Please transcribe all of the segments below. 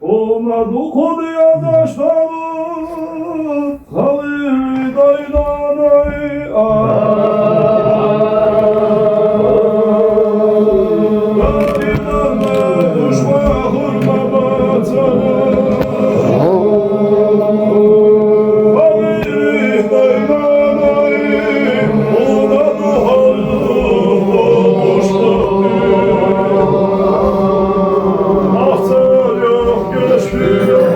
Olmadı konuya taşlanıp kalır daylanay Daylanma düşme hırma batanı Kalır daylanay Olmadı halde olmuşlar Ahtar yok göçmüyor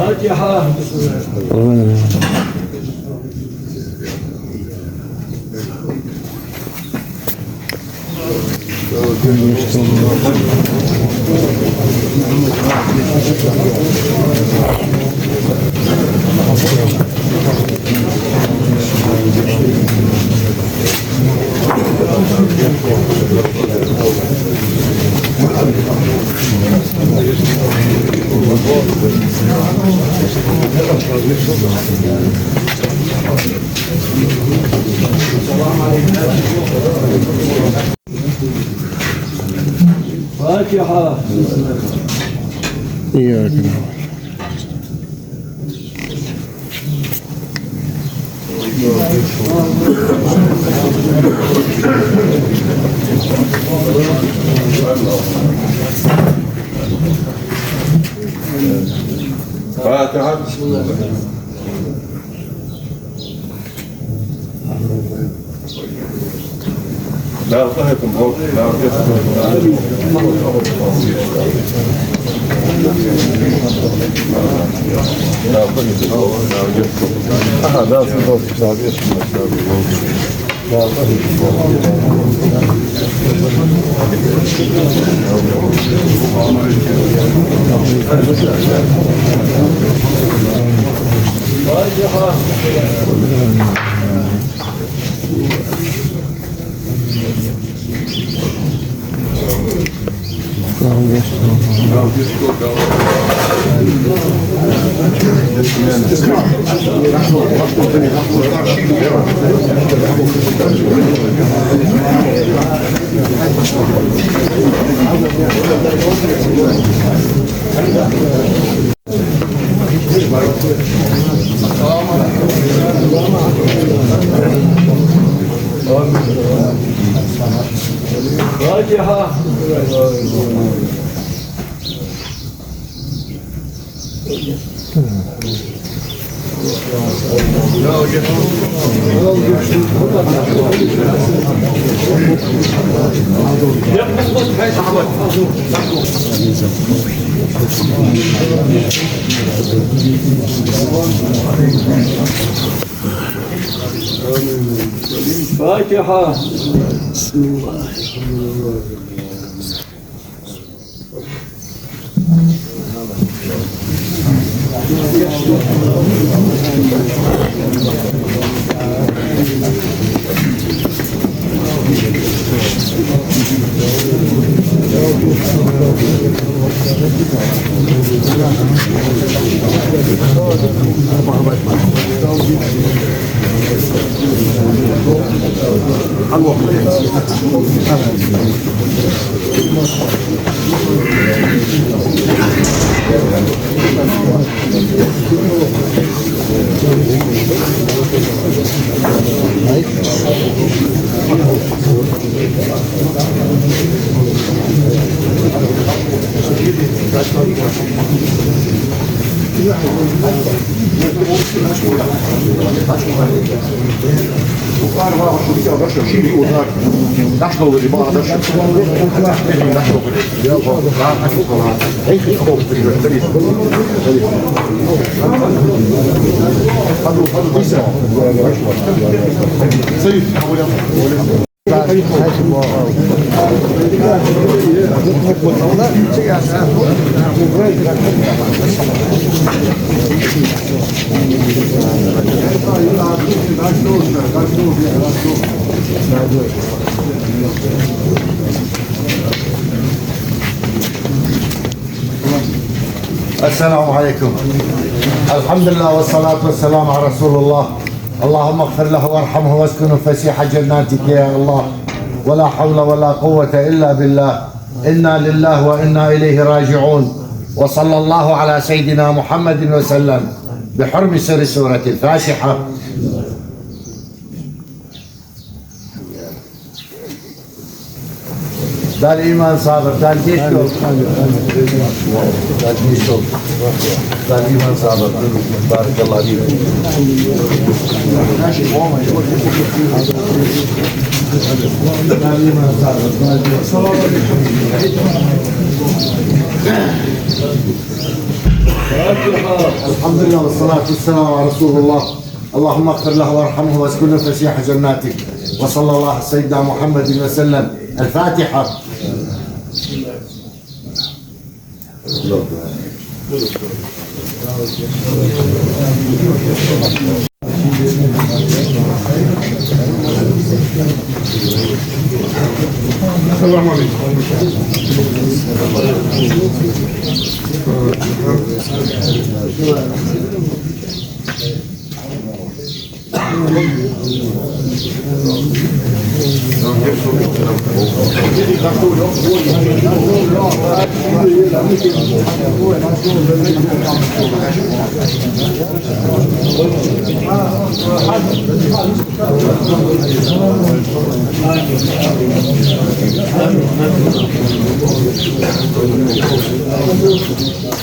Fatiha. فاتحة. إياك نعبد. فاتحة. لا طهكم فوق لا فاتحة. فاتحة. السلام عليكم. الحمد لله والصلاة والسلام على رسول الله. اللهم اغفر له وارحمه واسكنه فسيح جناتك يا الله. ولا حول ولا قوة إلا بالله. إنا لله وإنا إليه راجعون. وصلى الله على سيدنا محمد وسلم بحرم سر سورة الفاتحة. ده الإيمان صابر، ده الجيش ده الجيش ده الإيمان صابر. بارك الله فيك. الحمد لله والصلاة والسلام على رسول الله. اللهم اغفر له وارحمه واسكنه فسيح جناتك. وصلى الله على سيدنا محمد وسلم. الفاتحة. السلام عليكم.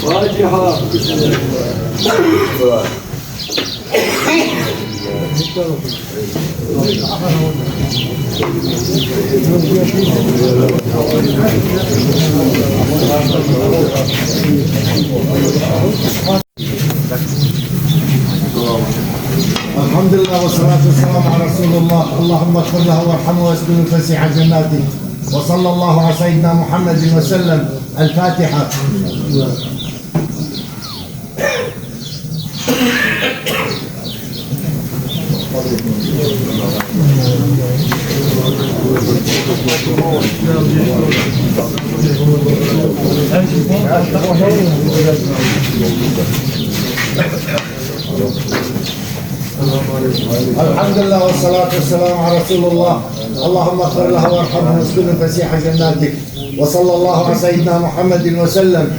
فاتحة. الحمد لله والصلاة والسلام على رسول الله. اللهم اغفر له وارحمه واسكنه فسيح جناته. وصلى الله على سيدنا محمد وسلم. الفاتحة. الحمد لله والصلاة والسلام على رسول الله. اللهم اغفر له وارحمه واسكنه فسيح جناتك. وصلى الله على سيدنا محمد وسلم.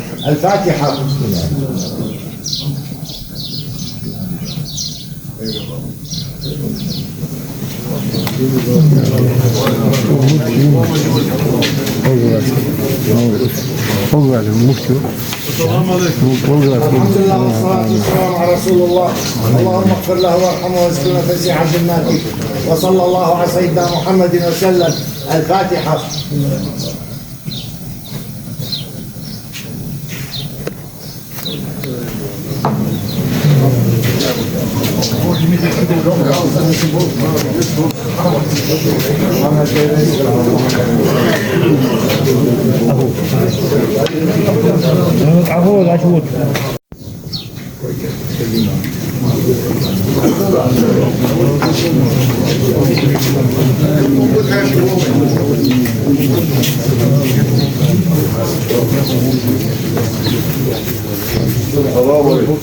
الفاتحة.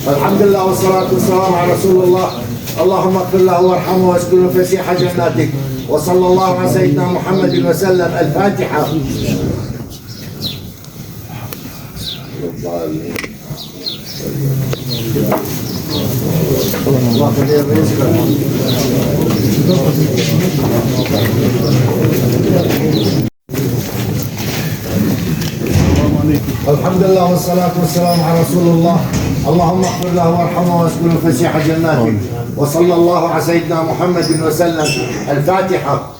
الحمد لله والصلاة والسلام على رسول الله. اللهم اغفر له وارحمه واسكنه فسيح جناتك. وصلى الله على سيدنا محمد وسلم. الفاتحة. الحمد لله والصلاة والسلام على رسول الله. اللهم اغفر له وارحمه واسكنه فسيح جناتك. وصلى الله على سيدنا محمد وسلم. الفاتحة.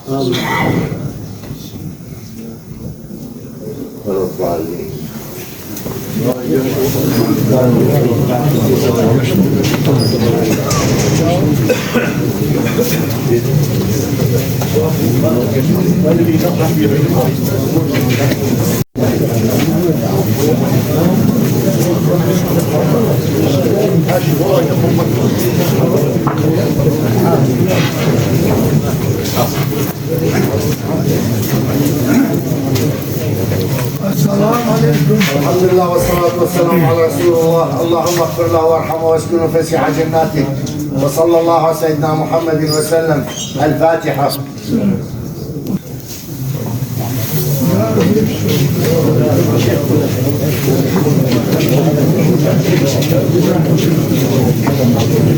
الحمد لله والصلاة والسلام على رسول الله. اللهم اغفر له وارحمه واسكنه فسيح جناتك. وصلى الله على سيدنا محمد وسلم. الفاتحة.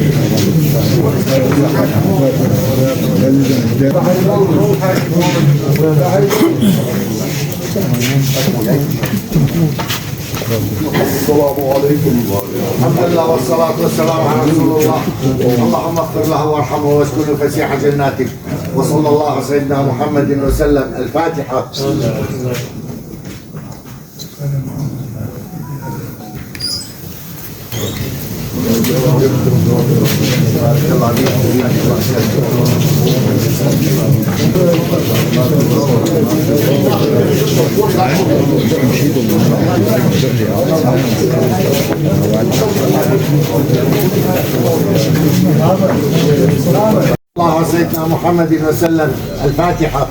الحمد لله والصلاة والسلام على رسول الله. اللهم اغفر له وارحمه واسكنه فسيح جناتك. وصلى الله على سيدنا محمد وسلم. الفاتحة. السلام عليكم. الحمد لله والصلاة والسلام على رسول الله. اللهم اغفر له وارحمه واسكنه فسيح جناتك. وصلى الله على سيدنا محمد وسلم. الفاتحة. الله على سيدنا محمد وسلم. الفاتحة.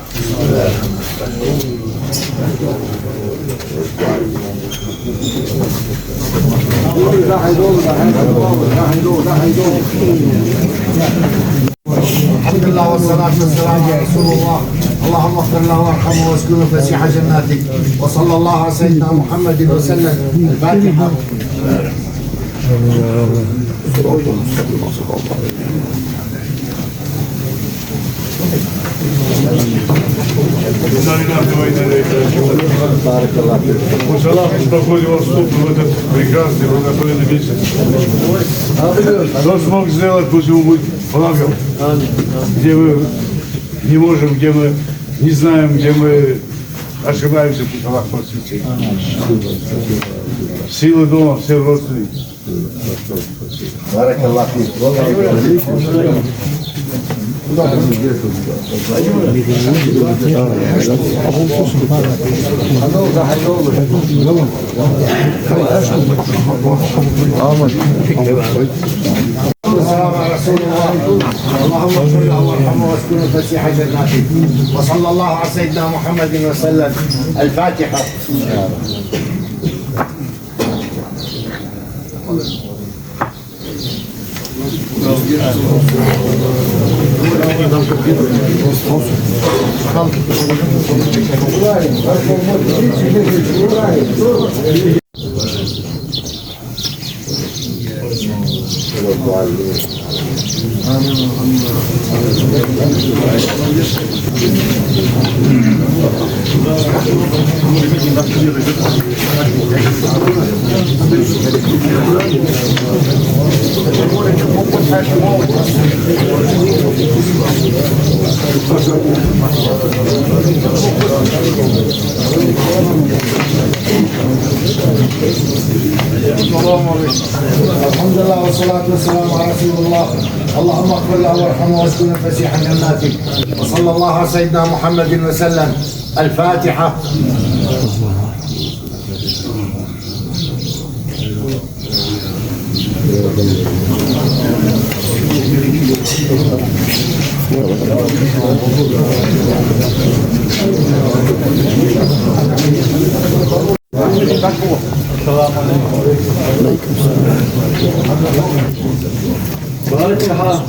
الحمد لله والصلاة والسلام على رسول الله. اللهم اغفر له وارحمه واسكنه فسيح جناتك وصلى الله على سيدنا محمد وسلم. الفاتحة. Пожелав, что проходил вступ в этот прекрасный благословенный месяц. Кто смог сделать, пусть ему будет благом. Где мы не можем, где мы не знаем, где мы ошибаемся, пусть Аллах просветит. Силы дома, все родственники. بارك الله فيك والله. السلام على رسول الله. اللهم اغفر له وارحمه واسكنه فسيح جناتك وصلى الله على سيدنا محمد وسلم. الفاتحة. الحمد لله والصلاة والسلام على رسول الله. اللهم اغفر له وارحمه واسكنه فسيح جناتك وصلى الله على سيدنا محمد وسلم. الفاتحة. فاتحة.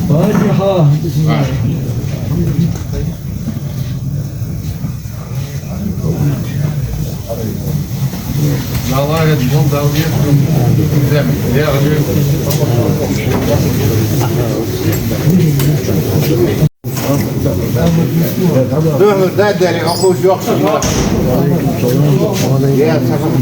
فاتحة بسم الله. Наладят фундаментом земли. لا داري أخوش يقصد يا سلام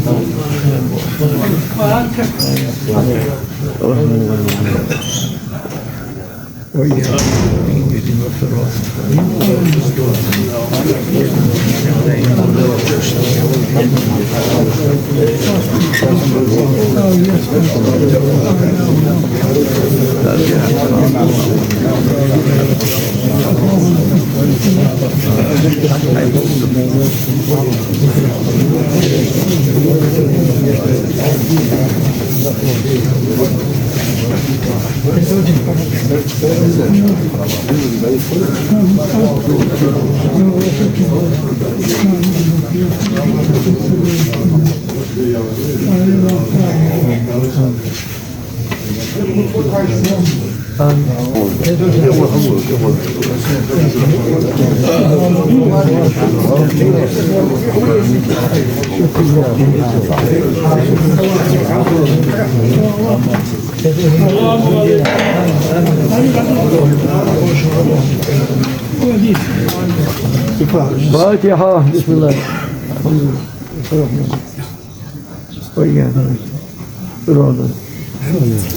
فاتحة بسم الله.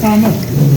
السلام عليكم.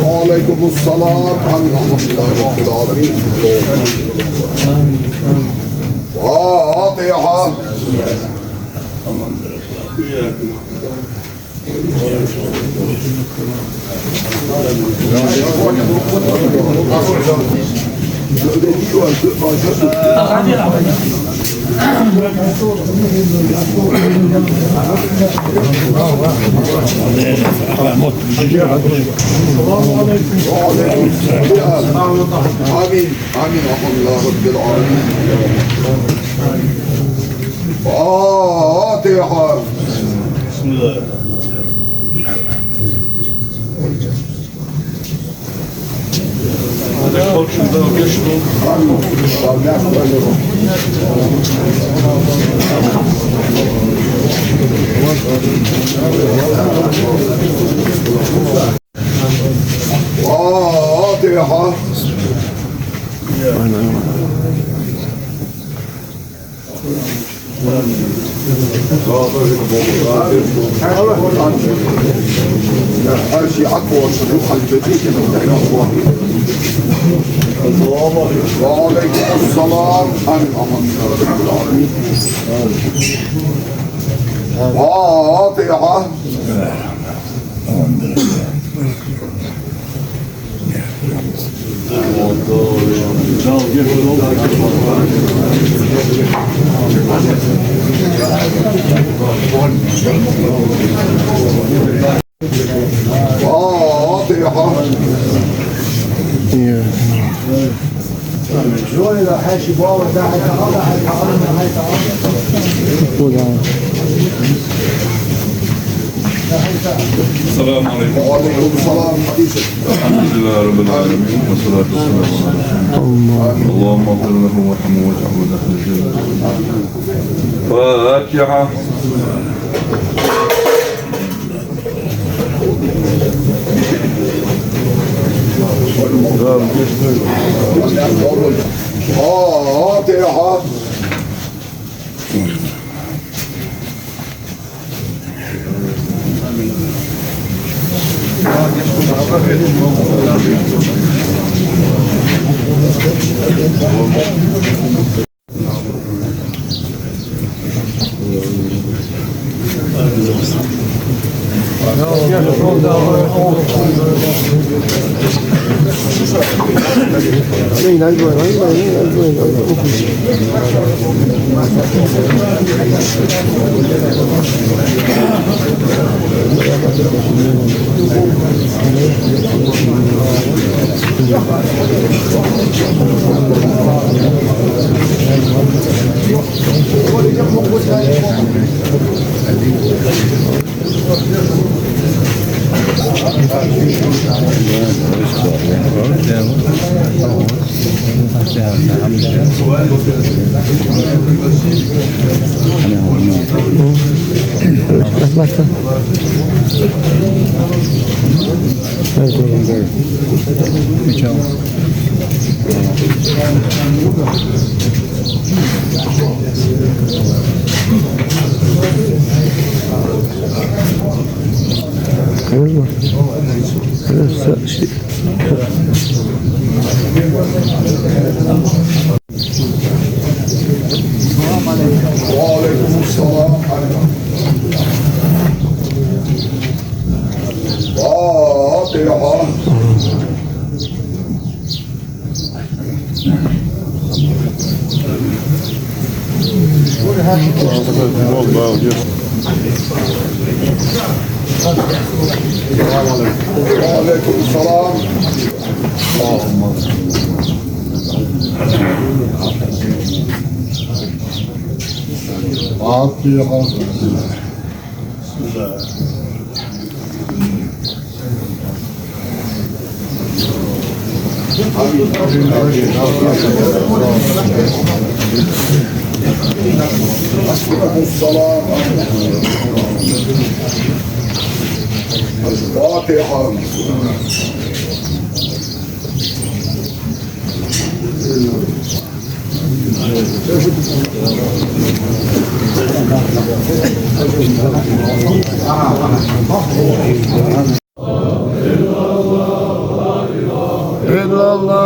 وعليكم السلام ورحمة الله وبركاته. فاتحة. آمين آمين الحمد لله رب العالمين. فاتحة. بسم الله. فاتحة. هذا شيء أقوى صدوق الجديد وعليكم السلام ورحمة الله وبركاته. السلام عليكم. وعليكم السلام. الحمد لله رب العالمين والصلاة والسلام على اللهم اغفر له وارحمه واجعله داخل الجنة. فاتحة. فاتحة. وعليكم السلام. فاتحة. وعليكم السلام. السلام. الفاتحة. إلا الله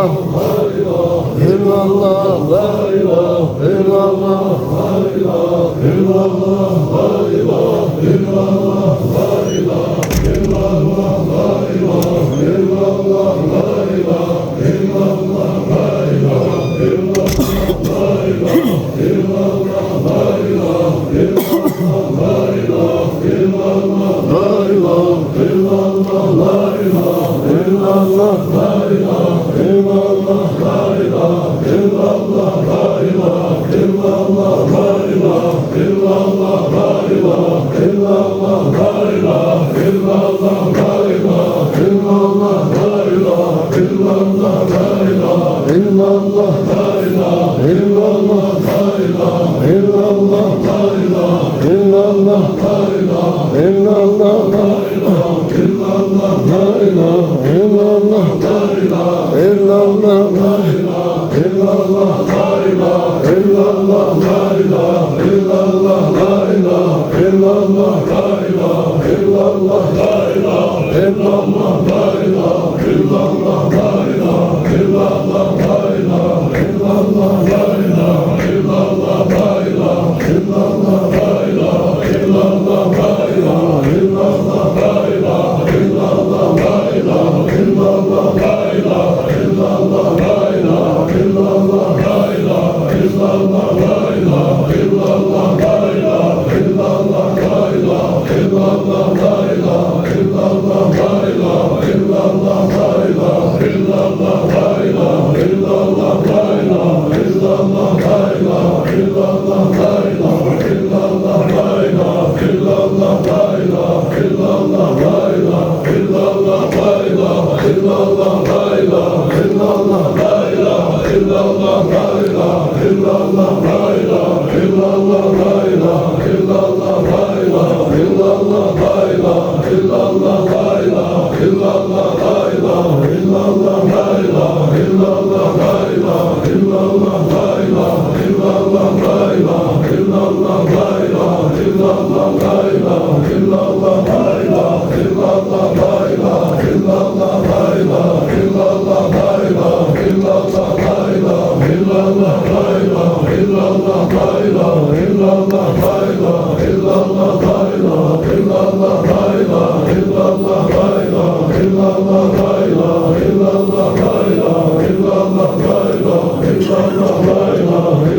Allah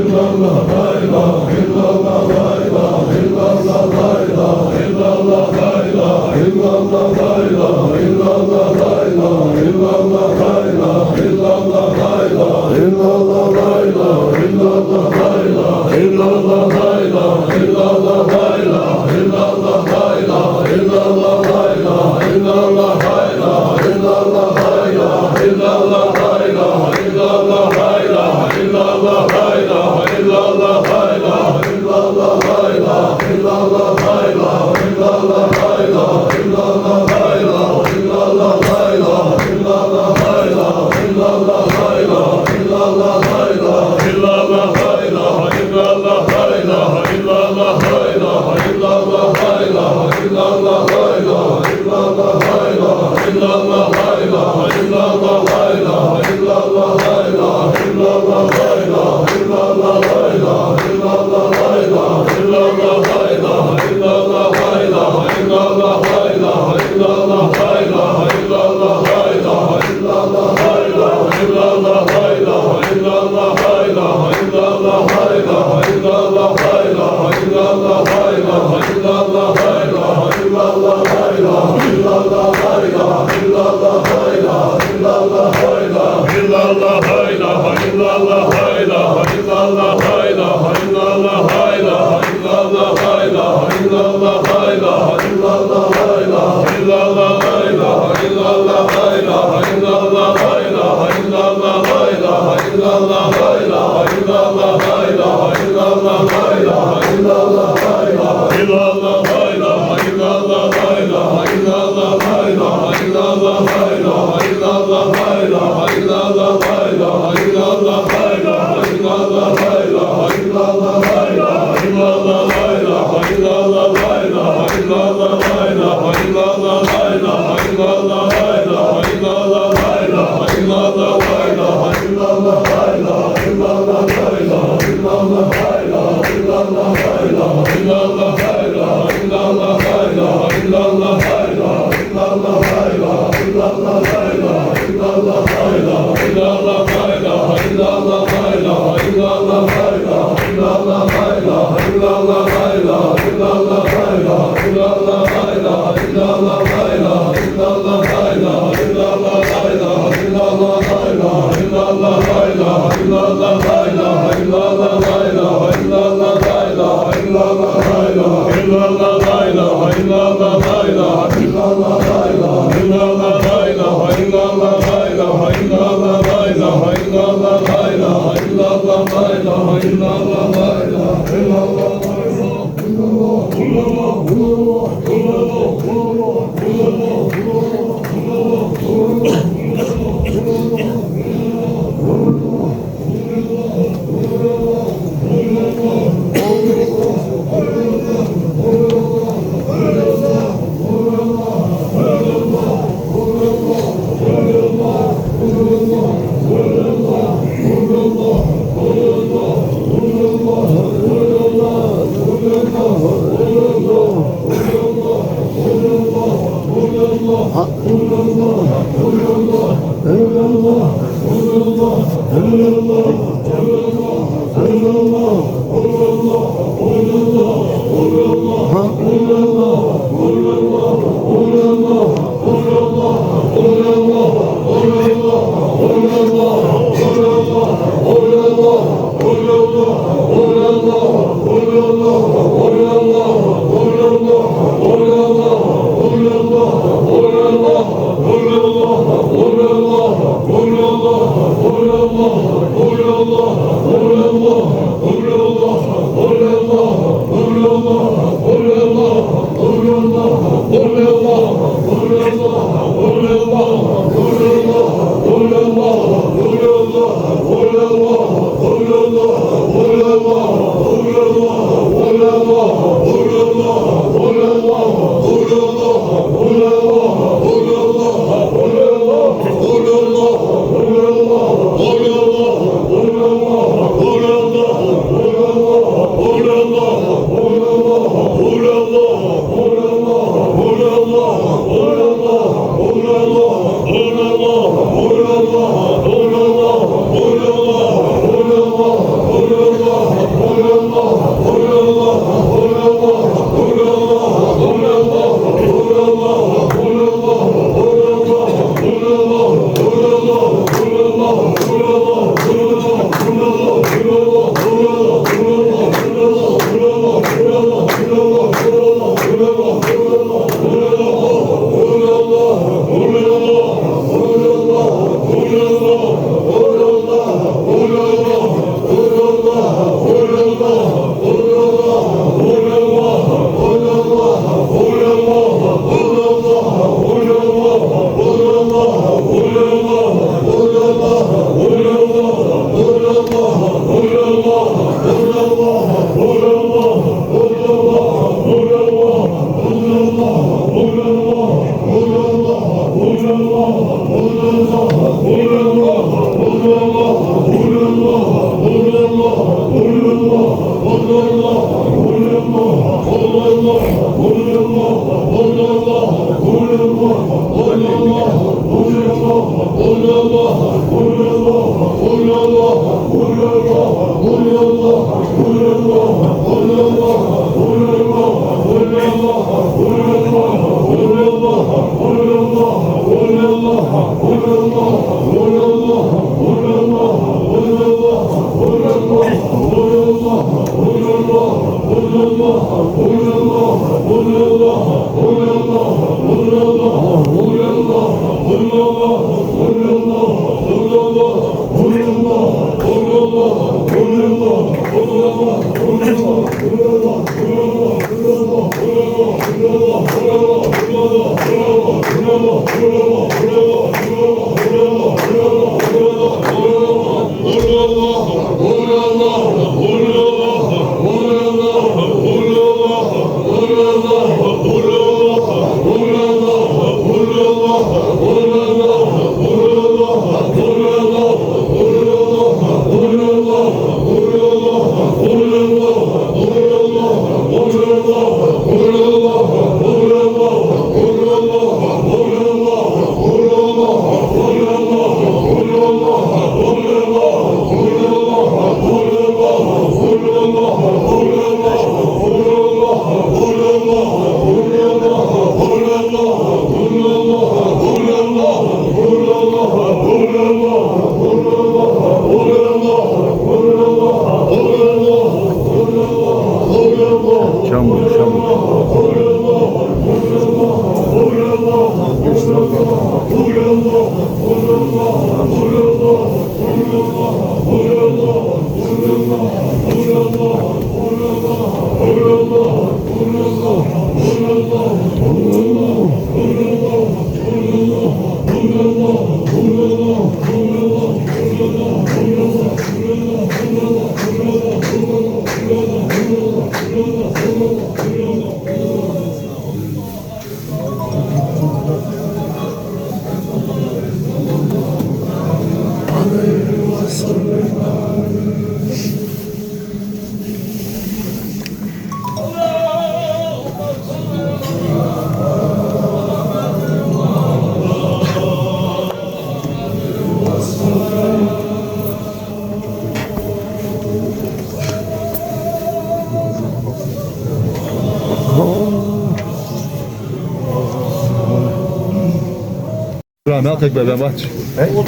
Melk bij Ben Bats.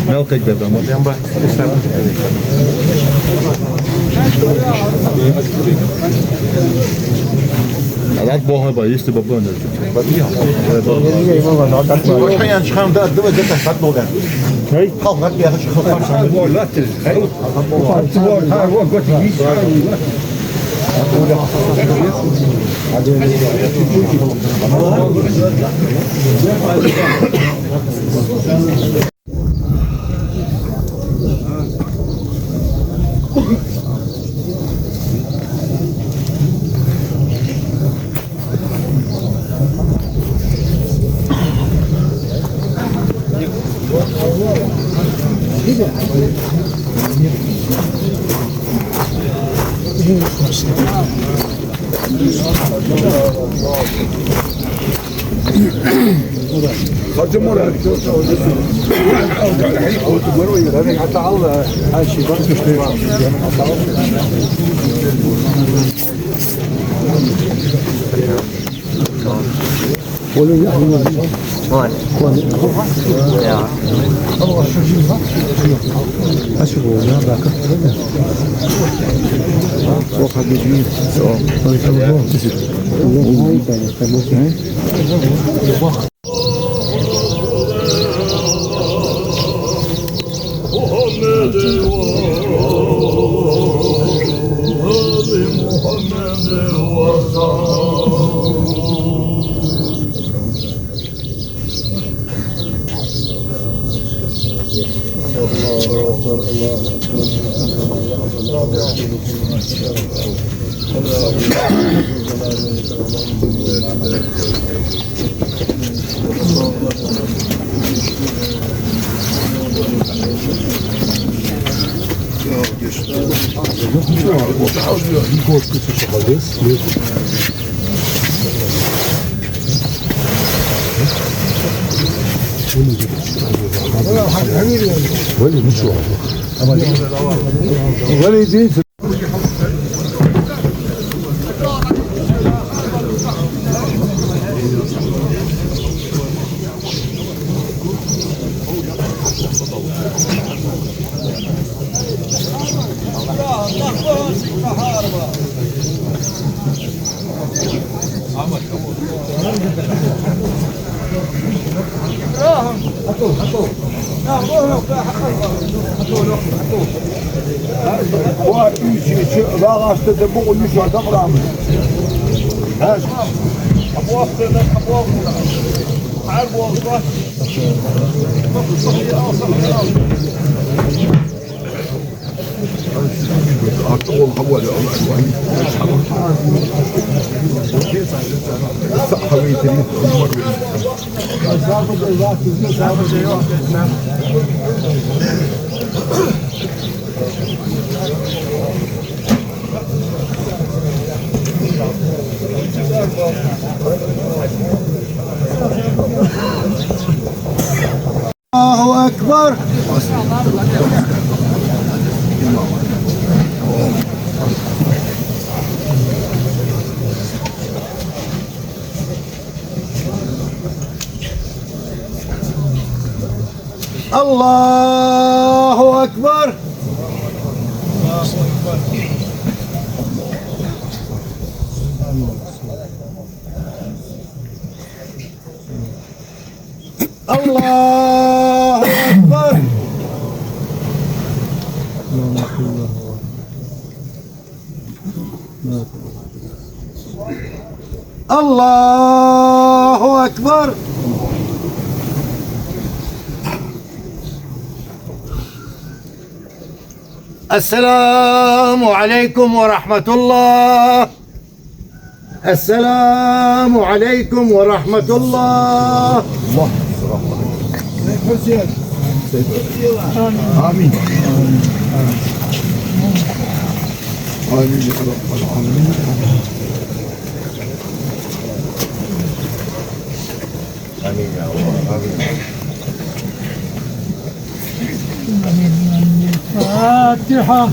Melk bij Ben Bats. Dat bogen bij is de babon. Wat ja. Wat ga je aan schaam dat doen we dit gaat nog gaan. Nee. Ga maar weer als je gaat samen. Mooi laat het. Hey. Wat hier. الله أكبر. الله أكبر. الله أكبر. الله أكبر. السلام عليكم ورحمة الله. السلام عليكم ورحمة الله. آمين. آمين يا رب العالمين. آمين يا الله. آمين. فاتحة.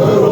أستغفر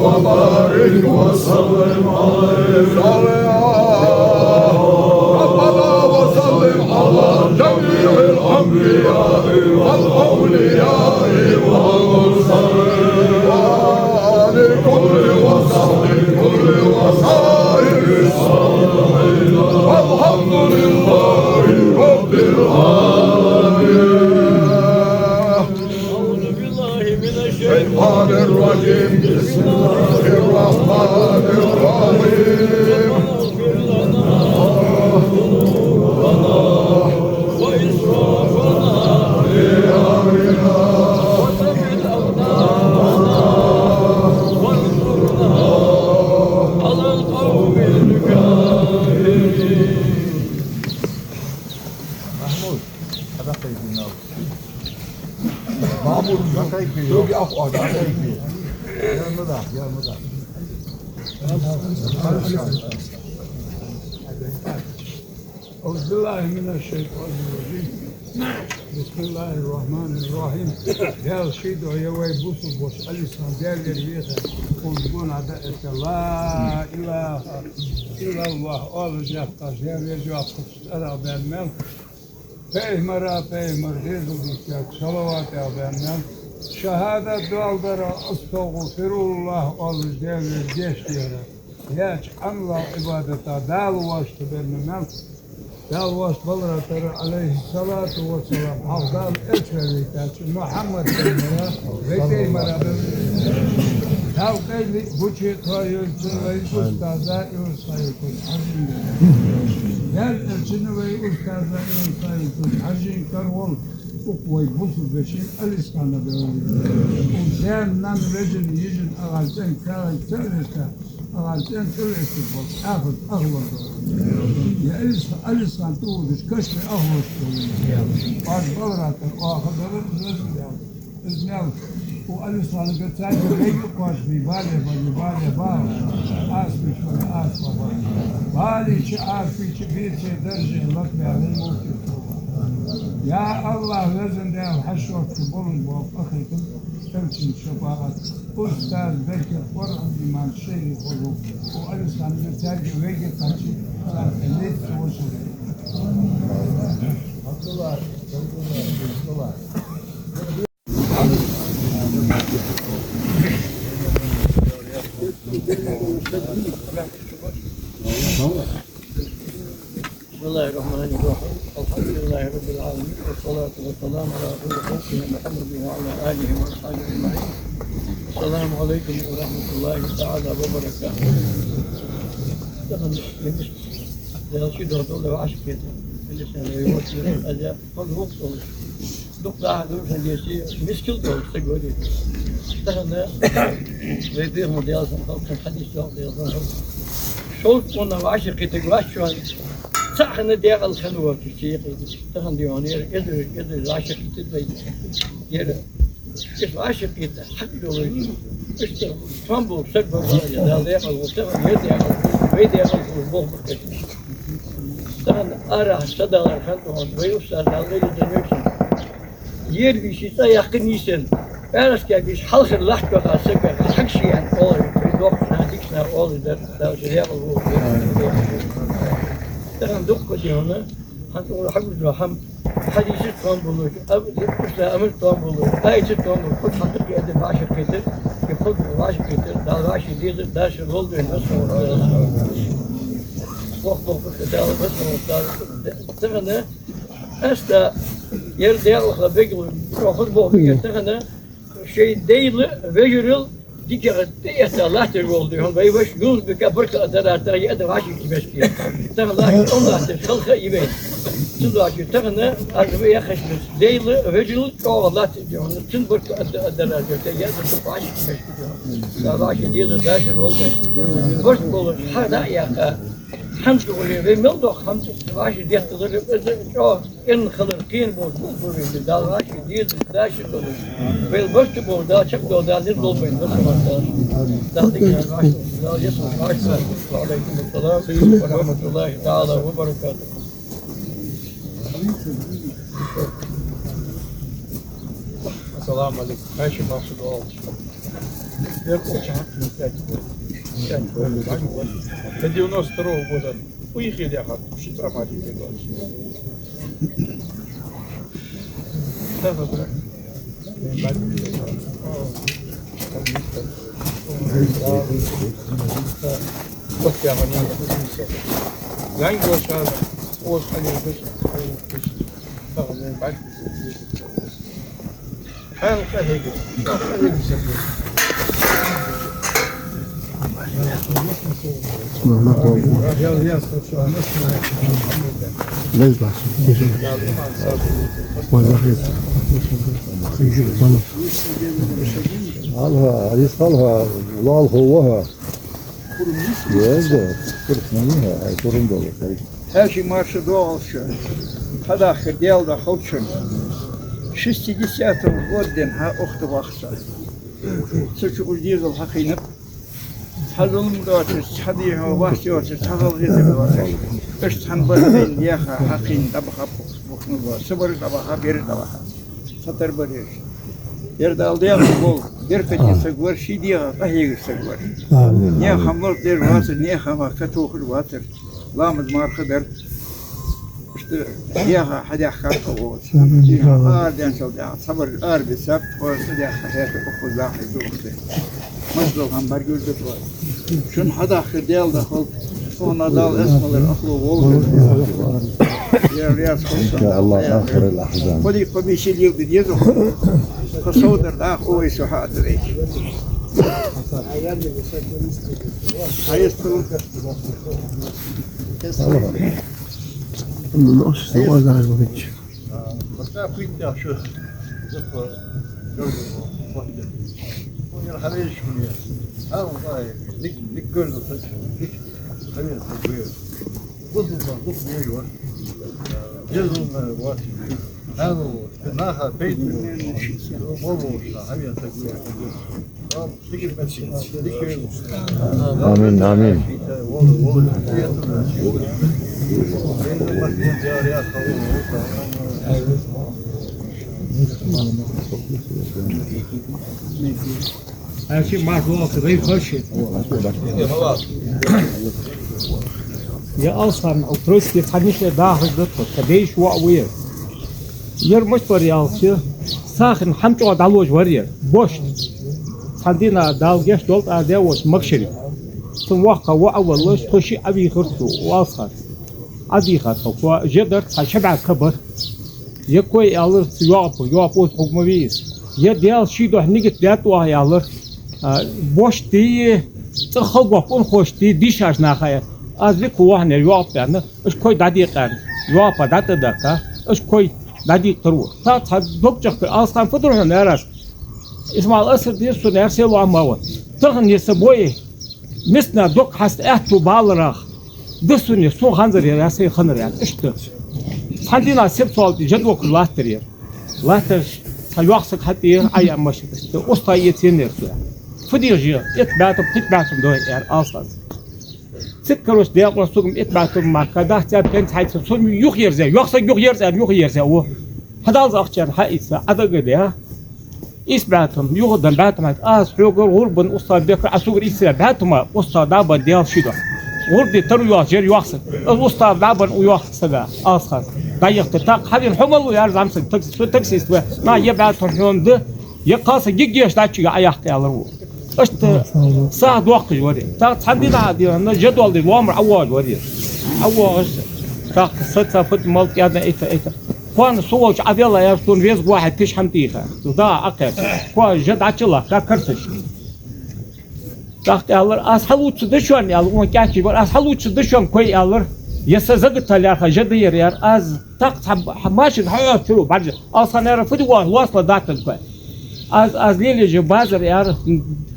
وبارك وسلم عليه ربنا وسلم على جميع الأنبياء والأولياء والمرسلين وعلى كل وصحب كل وسائر الصالحين والحمد لله رب العالمين. أعوذ بالله من الشيطان الرجيم بسم الله الرحمن الرحيم. اغفر لنا ذنوبنا وإسرافنا في أمرنا وثبت أقدامنا وانصرنا على القوم الكافرين. Yok ya orada. أعوذ بالله من الشيطان الرجيم. بسم الله الرحمن الرحيم. يا رشيد يا ويبوس بوس أليسان ديال الريخة ونقول عدائك لا إله إلا الله أرجع قصير يجوا قصر بأنهم Peymara peymar rezillikler salavat edenler şehadet duaları estağfirullah ol devir geçtiğine yaç Allah ibadete dal vaştı benimle dal vaştı balıratları aleyhissalatu vesselam havdal etvelikler Muhammed peymara ve peymara Tavkaylı bu çıkayın ve ustaza sayıkın Gel elçini ve ustaza sayıkın Hacin karvol ukvay busu beşin aliskana beğenir. Uzayından vecin yicin ağalten karakterlese ağalten türlesi bol afet ağladı. Ya aliskan tuğduş kaçtı ağladı. Az balıratın o akıdırın rezil ya. İzmel وألسان قتال بيجي قاش ببالي بال أسمع شو أسمع بالي شعار في شبير شيء درجة لك على الموت يا الله لازم ده حشوة تبون بوق أخيكم تمشي شباب أستاذ بكر قرآن بمان شيء يقولوا وألسان قتال بيجي قاش ليت وصل عبد الله بسم الله الرحمن الرحيم الحمد لله رب العالمين والصلاة والسلام على رسول خلقه محمد وعلى آله وأصحابه أجمعين. السلام عليكم ورحمة الله تعالى وبركاته. Ya şu doğru aşk etti. Öylesine yoktu. Acaba fazla oldu. Daha doğrusu geçti. Miskil olsa gördük. Daha ne? Ve bir model halkın hadis yok diyorlar. Şol ona aşk etti. Şu an sahne diye alışan var ki şey. Daha diyor yani edir aşk etti ve yere. İşte aşk etti. Haklı oluyor. İşte tam bu sekbol ya da diye alışan yer diye ve diye bu etmiş. Daha ara sadalar kanton ve ustalar deniyorsun. Yer bir şeyse yakın iyisin. Eğer ki biz halkın lahk bakarsak hak şeyen olur. Bir dokuna dikişler olur der. Daha şey yapalım. Daha dokku diyor onu. Hatta onu haklı raham. Hadisi tam bulur. Usta amir tam bulur. Ayeti tam bulur. Kut hakkı bir adı başı getir. Bir kut başı getir. Daha başı değildir. Daha şey oldu. Nasıl olur? Bok daha nasıl olur? Daha Esta yer değerli bekliyor. Çok boğuk yeterli. Şey değil ve yürül dikkat et Allah tergol diyor. Ve baş yol bir kapır kadar artar ya da başı kibeşki. Tamam Allah tergolka iyi. Şimdi acı tamam acaba ya kaçmış. Değil ve yürül Allah diyor. Tüm bu kadar artar ya da başı kibeşki diyor. Başı değil de başı oldu. Boş olur. Hada ya hamd oluyor ve mevduk hamd başı diyetleri çok en khalqin bu bir dalgaç değil daş olur ve boş bu da çok da dalgaç olmayın nasıl dalgaç dalgaç aleyküm selam ve rahmetullahi taala ve berekatuhu. Assalamu alaikum. Her şey mahsul olmuş. Я получаю 5 года. До 92-го года уехали, я в Щитромаре. Да. Вот я не Ганг Гошан, Ош Алибыш, Alha, Alice Alha, Lal Hovaha. Yazdı. Kırkmanıha, ay sorun da olur. Her şey marşı doğal şu. Hada хердел да холчун. 60-м годен ха охты вақса. Сучу улдизл хақинып. Хазылым дочу садиха вахтиоч сагал гезем. Эш танбарин яха хақин табаха бухну ба. Сыбыр табаха бер табаха. Сатар бареш. Ердалдия бол. Деркати сагвар шидия ахиг сагвар. Не хамлор дер васыр, не хама катохыр васыр. Ламыз мархадар. ياها حدا خاطوات دان شلدا صبر بسبت وصدق حياته أخو زاحي دوخته مصدر هم برجول دكتور شن حدا خديل دخل هنا دال اسمه الأخو والله يا رياض خلص الله آخر الأحزان. خدي قبيش اللي بديزه خصودر دا أخوي سحات ريش هايستو Nossa, são as áreas do vídeo. Пока пить еще. Я حبيبي شوية. والله ليك كل خلينا نسوي. ضد مليون. جزء وقت. هذا ناخذ بيت والله حبيبي نسوي. Amin, amin. Her şey marka olsa da yıkaşı. يا أصلا أوتروسكي خدمة داخل دكتور كديش وعوير يرمش بريالشة ساخن حمش قد علوج ورير بوش خدينا دالجش دولت أداوش مكشري ثم وقع وأولش تشي أبي خرطو وأصخر أبي خرطو وجدر شبع كبر يكوي يالر يواب حكمويس يديال شيدو هنيجت داتوا يالر بوش دي تخل وقون خوش دي شاش ناخير از کوه نه یواب نه اش کوی دادی کار یواب دات دکا اش کوی دادی کرو تا دوبچخ آسان فدر نه راست اسماعیل اسد دی سو نه سه و ماو تخن یسبوی مسنا دوک هست اتو بالرخ دسونی سو خنزر یا سه خنر یا اشت خندینا سب سوال جدو کلاتر لاتر تایوخس حتی ای مش اوستا یتینر فدیجی اتباتم تباتم دو یار آسان سكروش دياقنا سوقم اتبعتم مع كذا تابين حيث سوم يغير زي يغير زي هو هذا الأخشان حقيقة هذا قديه إسبعتم يغدن بعتم حوجر غربن أصلا بيكر أسوق إسرائيل بعتم أصلا دابا ديال شيدا غرب ترو ياجر يوحس أصلا دابا ويوحس ده أصلا ضيق تتاق حبيب حمل ويارز عمسك تكسي استوى ما يبعتم يوم ده يقاس جيجيش تاچي أياك يالرو أشت ساعة وقت وري تحدينا عادي أنا جدول دي وامر أول وري أول تاق ستة فت مالك يادنا إيتا كون صوّج عديلا يرسون ويز واحد تيش حمتيخا دا أقل كون جد عجلا كرسش تاق يالر أسحلو تدشون يالر وان كاكي بر أسحلو تدشون كوي يالر يسزق تلياخا جد يريار أز تاق ماشي حياة شلو بعد أصلا يرى فدي واصلة داخل كوي از لیلی جو بازار یار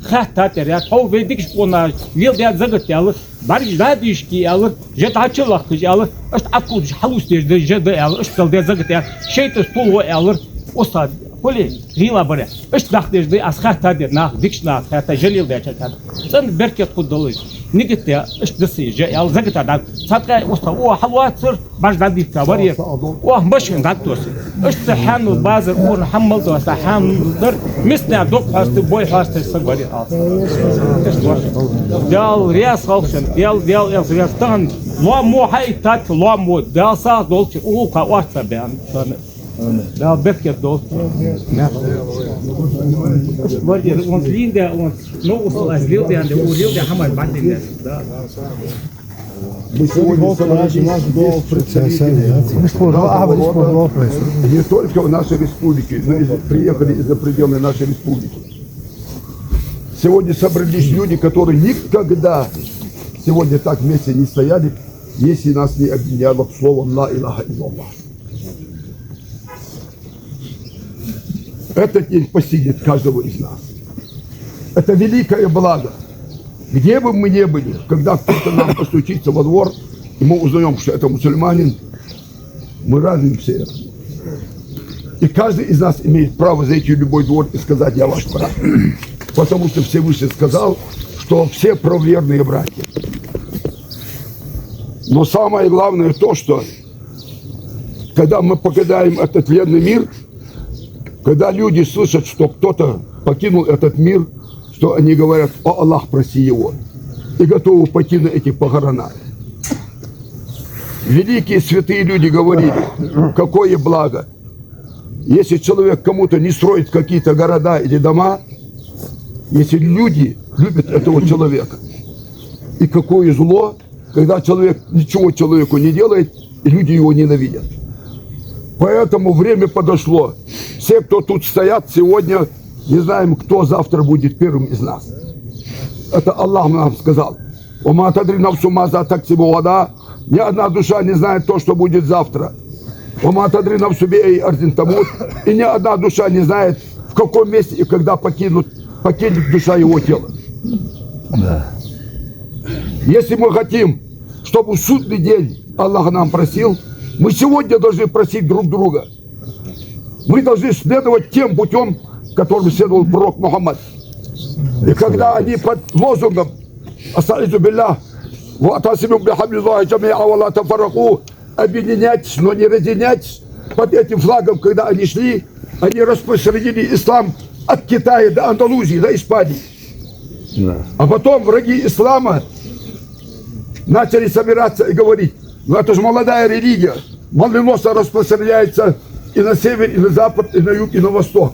خط تاتر یار هو ویدیکش کونا لیل دیاد زغت یالر برج دادیش کی یالر جت açılak ki yalır işte akıl halus der jed yalır işte der زغت yar şeyt pul o yalır o sad كل غيلا برا إيش تاخدش دي أسخات تادي ناخ ديكش ناخ حتى جليل ده كذا سن بركة قدولي نيجت يا إيش دسي جاي أو زكت عدد صدق وصل حلوات صر باش دادي تبارير مش عندك توسي إيش تحمل البازر ونحمل ده تحمل در مثل دوك هاست بوي هاست سبارير ديال رياس خالص ديال رياس تان لو مو هاي تات لو مو ديال صار دولتي كواحد بيان ده بركة دولتي برجر ونسلين ده ونوصل أزليو ده عند أوليو ده حمل بعدين ده Не только в нашей республике, но и приехали из-за пределы нашей республики. Сегодня собрались люди, которые никогда сегодня так вместе не стояли, если нас не объединяло словом «Ла илаха илляллах». Этот день постигнет каждого из нас. Это великое благо. Где бы мы ни были, когда кто-то нам постучится во двор, и мы узнаем, что это мусульманин, мы радуемся этому. И каждый из нас имеет право зайти в любой двор и сказать: «Я ваш брат». Потому что Всевышний сказал, что все правоверные братья. Но самое главное то, что когда мы покидаем этот тленный мир, когда люди слышат, что кто-то покинул этот мир, что они говорят: «О Аллах, прости его», и готовы пойти на эти похорона. Великие святые люди говорили: какое благо, если человек кому-то не строит какие-то города или дома, если люди любят этого человека. И какое зло, когда человек ничего человеку не делает, и люди его ненавидят. Поэтому время подошло. Все, кто тут стоят сегодня, не знаем, кто завтра будет первым из нас. Это Аллах нам сказал. «Ума тадри нафсу ма за таксибу гада». Ни одна душа не знает то, что будет завтра. «Ума тадри нафсу би ай ардин тамут». И ни одна душа не знает, в каком месте и когда покинет душа его тела. Если мы хотим, чтобы в судный день Аллах нам просил, мы сегодня должны просить друг друга. Мы должны следовать тем путем, которым следовал пророк Мухаммад. И когда они под лозунгом «Аста'изу биллах, ва атасиму бихаблиллахи джами'а ва ла тафарраку», объединяйтесь, но не разъединяйтесь, под этим флагом, когда они шли, они распространили ислам от Китая до Андалузии, до Испании. А потом враги ислама начали собираться и говорить: ну это же молодая религия, молниеносно распространяется и на север, и на запад, и на юг, и на восток.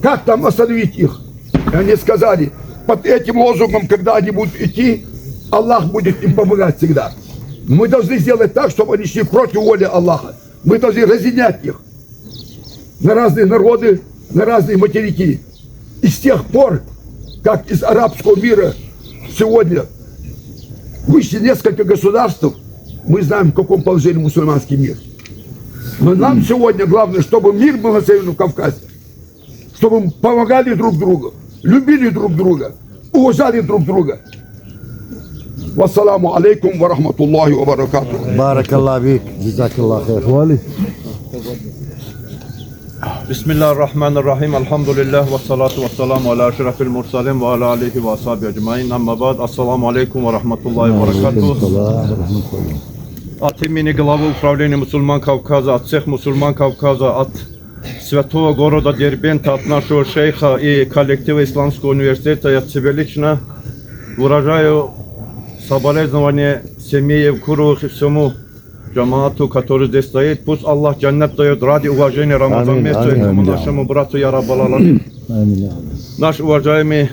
Как там остановить их? И они сказали: под этим лозунгом, когда они будут идти, Аллах будет им помогать всегда. Мы должны сделать так, чтобы они шли против воли Аллаха. Мы должны разъединять их на разные народы, на разные материки. И с тех пор, как из арабского мира сегодня вышли несколько государств, мы знаем, в каком положении мусульманский мир. Но нам сегодня главное, чтобы мир был на Северном Кавказе, чтобы мы помогали друг другу, любили друг друга, уважали друг друга. Вассаламу алейкум ва рахматуллахи ва баракатуху. بارك الله بك جزاك الله خير. والي بسم الله الرحمن الرحيم الحمد لله والصلاة والسلام على أشرف المرسلين وعلى آله وأصحابه أجمعين أما بعد السلام عليكم ورحمة الله وبركاته. От имени главы управления мусульман Кавказа, от всех мусульман Кавказа, от святого города Дербента, от нашего шейха и коллектива Исламского университета, я себе лично выражаю соболезнования семье Евкуровых и всему джамаату, который здесь стоит. Пусть Аллах джаннат дает ради уважения Рамазан месяца этому нашему брату Я Раббал Аламин. Наш уважаемый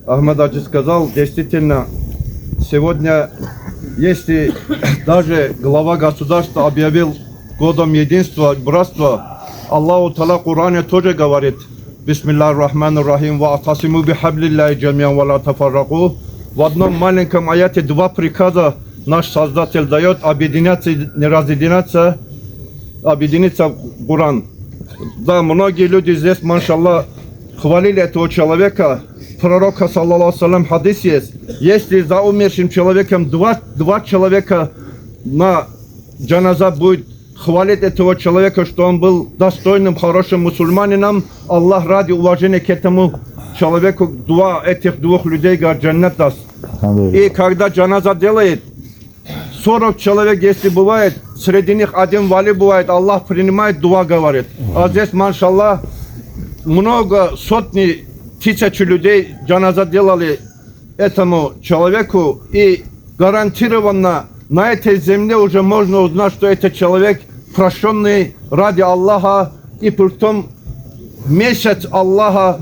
Ахмад Аджи сказал, действительно, сегодня, если даже глава государства объявил годом единства, братства, Аллаху Та'аля в Коране тоже говорит: Бисмиллахир Рахманир Рахим, ва атасиму бихаблиллахи джами'ан ва ла тафарраку. В одном маленьком аяте два приказа наш Создатель дает: объединяться и не разъединяться, объединиться в Коран. Да, многие люди здесь, машаллах, хвалили этого человека. Пророка, саллаллаху салям, хадис есть: если за умершим человеком два человека на джаназа будет хвалит этого человека, что он был достойным, хорошим мусульманином. Аллах ради уважения к этому человеку этих двух людей джаннат даст. И когда джаназа делает, 40 человек, если бывает, среди них один вали бывает, Аллах принимает, дуа говорит. А здесь, машаллах, много, сотни, тысячи людей джаназа делали этому человеку, и гарантированно на этой земле уже можно узнать, что этот человек прощенный ради Аллаха, и притом месяц Аллаха,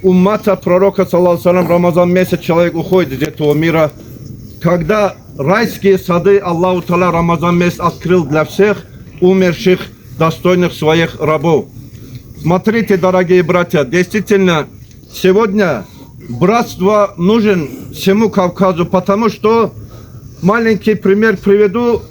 уммата пророка, саллаллаху алейхи, Рамазан месяц человек уходит из этого мира, когда райские сады Аллаху Та'аля Рамазан месяц открыл для всех умерших, достойных своих рабов. Смотрите, дорогие братья, действительно, сегодня братство нужен всему Кавказу, потому что, маленький пример приведу,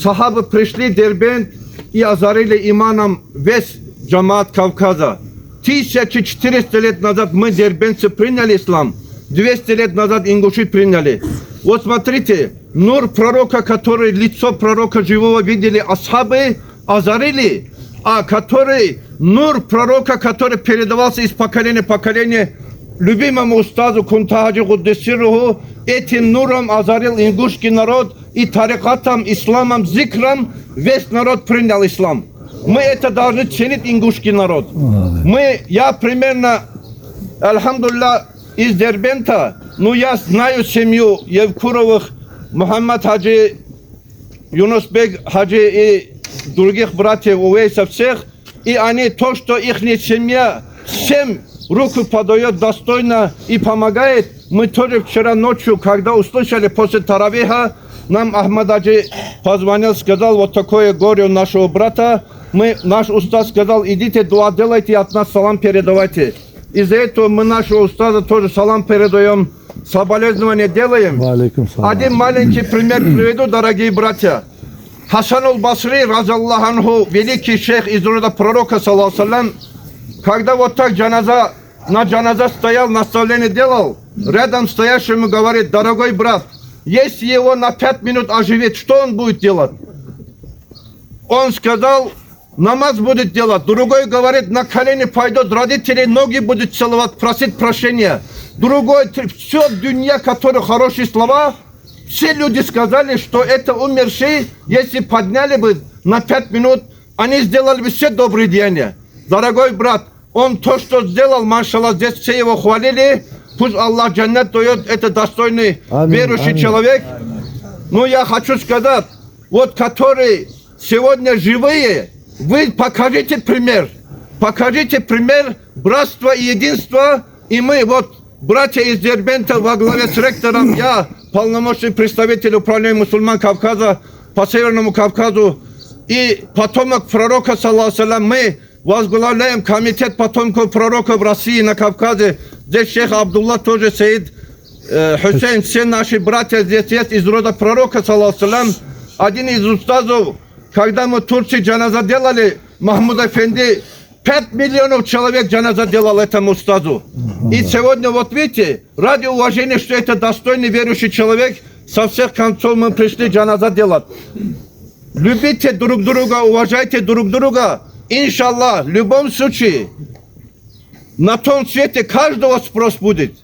сахабы пришли в Дербент и озарили иманом весь джамаат Кавказа. 1400 лет назад мы, дербентцы, приняли ислам, 200 лет назад ингуши приняли. Вот смотрите, нур пророка, который, лицо пророка живого видели, асхабы озарили, а который, нур пророка, который передавался из поколения в поколение, любимому устазу Кунтахаджи Куддесируху, этим нуром озарил ингушский народ, и тарикатом, исламом, зикрам весь народ принял ислам. Мы это должны ценить, ингушский народ. Я примерно, альхамдулилля, из Дербента, но я знаю семью Евкуровых, Мухаммад Хаджи, Юнусбек Хаджи и других братьев Увейса всех, и они то, что их семья всем руку подает достойно и помогает. Мы тоже вчера ночью, когда услышали после Таравиха, нам Ахмад Хаджи позвонил, сказал, вот такое горе у нашего брата. Наш устаз сказал, идите дуа делайте, от нас салам передавайте. Из-за этого мы нашего устаза тоже салам передаем, соболезнования делаем. Один маленький пример приведу, дорогие братья. Хасан Басри, разаллаху анху, великий шейх из рода пророка, саллаллаху алейхи, когда вот так на джаназа стоял, наставление делал, рядом стоящему говорит, дорогой брат, если его на 5 минут оживить, что он будет делать? Он сказал, намаз будет делать. Другой говорит, на колени пойдет, родители ноги будут целовать, просить прощения. Другой, все дунья, которые хорошие слова, все люди сказали, что это умершие, если подняли бы на 5 минут, они сделали бы все добрые деяния. Дорогой брат, он то, что сделал, машаллах, здесь все его хвалили, пусть Аллах джаннат дает, это достойный верующий человек. Но я хочу сказать, вот которые сегодня живые, вы покажите пример братства и единства, и мы, вот, братья из Дербента во главе с ректором, я, полномочный представитель управления мусульман Кавказа по Северному Кавказу, и потомок пророка, саллаллаху алейхи, мы возглавляем комитет потомков пророка в России, на Кавказе. Здесь шейх Абдулла тоже, Саид Хусейн, все наши братья здесь есть из рода пророка, саллаллаху алейхи. Один из устазов, когда мы в Турции джаназа делали, Махмуд Эфенди, 5 миллионов человек джаназа делал этому устазу. И сегодня, вот видите, ради уважения, что это достойный верующий человек, со всех концов мы пришли джаназа делать. Любите друг друга, уважайте друг друга. Иншаллах, в любом случае, на том свете каждого спрос будет.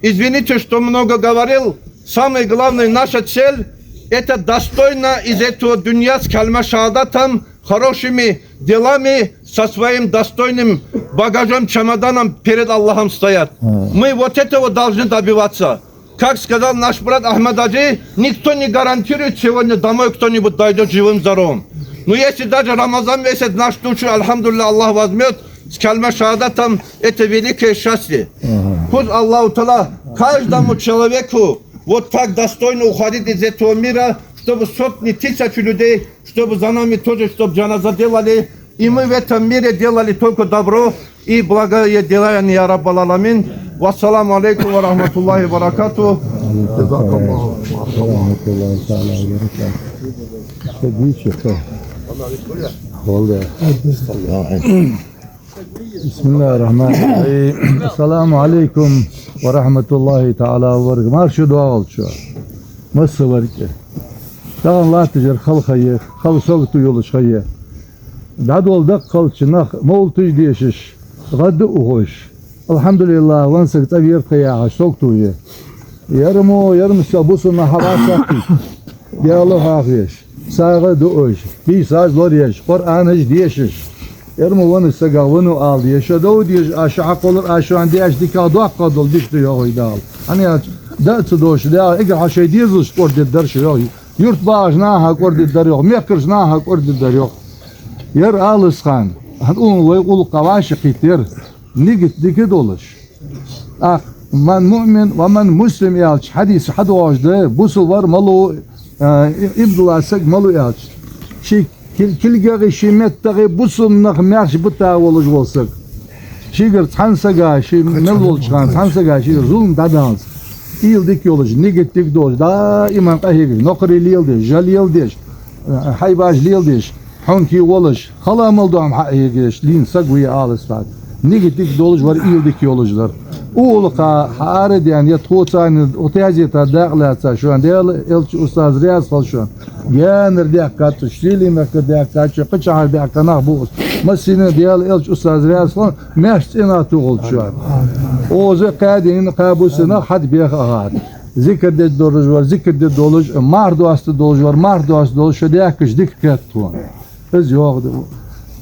Извините, что много говорил. Самое главное, наша цель, это достойно из этого дунья с кальма шахадатом, хорошими делами, со своим достойным багажом, чемоданом перед Аллахом стоят. Мы вот этого должны добиваться. Как сказал наш брат Ахмад Хаджи, никто не гарантирует, сегодня домой кто-нибудь дойдет живым, здоровым. Но если даже Рамазан месяц наш душу, альхамдулилля, Аллах возьмет, с кальма шахадатом, это великое счастье. Пусть Аллаху Та'аля каждому человеку вот так достойно уходить из этого мира, чтобы сотни, тысячи людей, чтобы за нами тоже, чтобы джаназа делали. И мы в этом мире делали только добро и благодеяния, я Раббал Аламин. Вассаламу алейкум ва рахматуллахи ва баракатуху. بسم الله الرحمن الرحيم السلام عليكم ورحمة الله تعالى وبركاته. Marşı dua ol şu an. Nasıl var ki? Dağın latıcır kal hayı, kal soğutu yoluş hayı. Dadolda kal çınaq, moltuj diyeşiş, gadı uğuş. Elhamdülillah, vansık tavir kıyağa, soğutuyu. Yarım sabusuna hava sakti. Diyalog ağıış, sağı duuş, bir saz lor yeş, Kur'an diyeşiş. Yarım vanı saga vanı al diyeş, o diyeş, aşağı kolur, aşağı diyeş, dika doğa kadol dişti yok idal. Hani dağıtı doğuş, eğer haşay diyezul spor dediler şey yok. Yurt bağış naha kordiddar yok, mekırş naha kordiddar yok. Yer alıskan, un ve ul kavaşı kitir, nigit dikit oluş. Ah, man mümin ve man muslim yalç, hadis hadu ajdı, busu var malu, ibdulasak malu yalç. Şey, kilgari şimettagi busu nakmerş bıta oluş olsak. Şeygir tansaga, şey mel oluşkan, tansaga, şey zulm dadans. İldik yoluş, nigittik doluş, daiman kahir, nokri liyildiş, jal yildiş, haybaj liyildiş, honki oluş, halamıl doğum hayigiş, lin sagıya alıstak. Nigittik doluş var, ildik yoluşlar. Uğulka, hared yani ya tuğçanı, otayaceta dağlatsa şu an, değil, elçi ustaz riyaz kal şu an. Genir diyakatı, ştili mekka diyakatı, kıçahar diyakanak bu. Masini değil, elçi ustaz riyaz kal, meştinatı oldu şu an. O zekadinin kabusuna had bir ağat. Zikirde doluş var, zikirde doluş, mardu astı doluş var, mardu astı doluş, şu diyakış dikkat tuğun. Biz yoktu.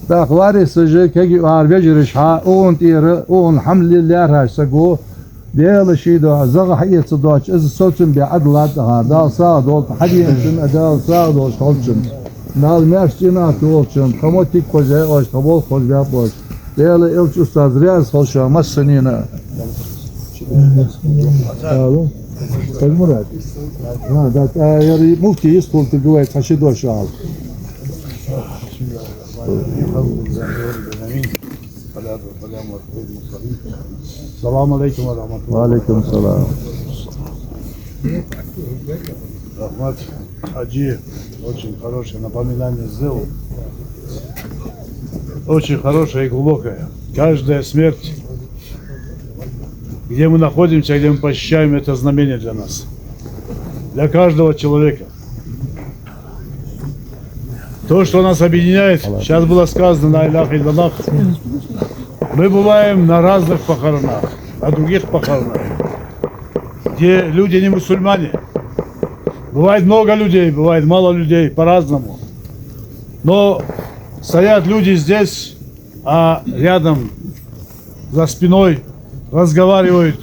Dağları sıcak, ki var beceriş ha, on tiri, on hamlillah haşsago, değil şeyde, zaga hayatı doğaç, iz soçun bir adlat ha, dağ sağ dol, hadiyetin dağ sağ dol, şolçun. Nal merşinatı olçun, kamotik koca, oş, kabol koca boş. Değil ilç ustaz riyaz kolşa, masınina. Tamam. Kaç Murat? Ha, da yarı muftiyiz koltu güvey taşı doşu al. Салам алейкум ва рахматуллах. Aleyküm selam. Рахмат Хаджи очень хорошее напоминание сделал. Очень хорошее и глубокое. Каждая смерть, где мы находимся, где мы посещаем, это знамение для нас. Для каждого человека. То, что нас объединяет, сейчас было сказано на Илях Ильдалах. Мы бываем на разных похоронах, на других похоронах, где люди не мусульмане. Бывает много людей, бывает мало людей, по-разному. Но стоят люди здесь, а рядом, за спиной разговаривают,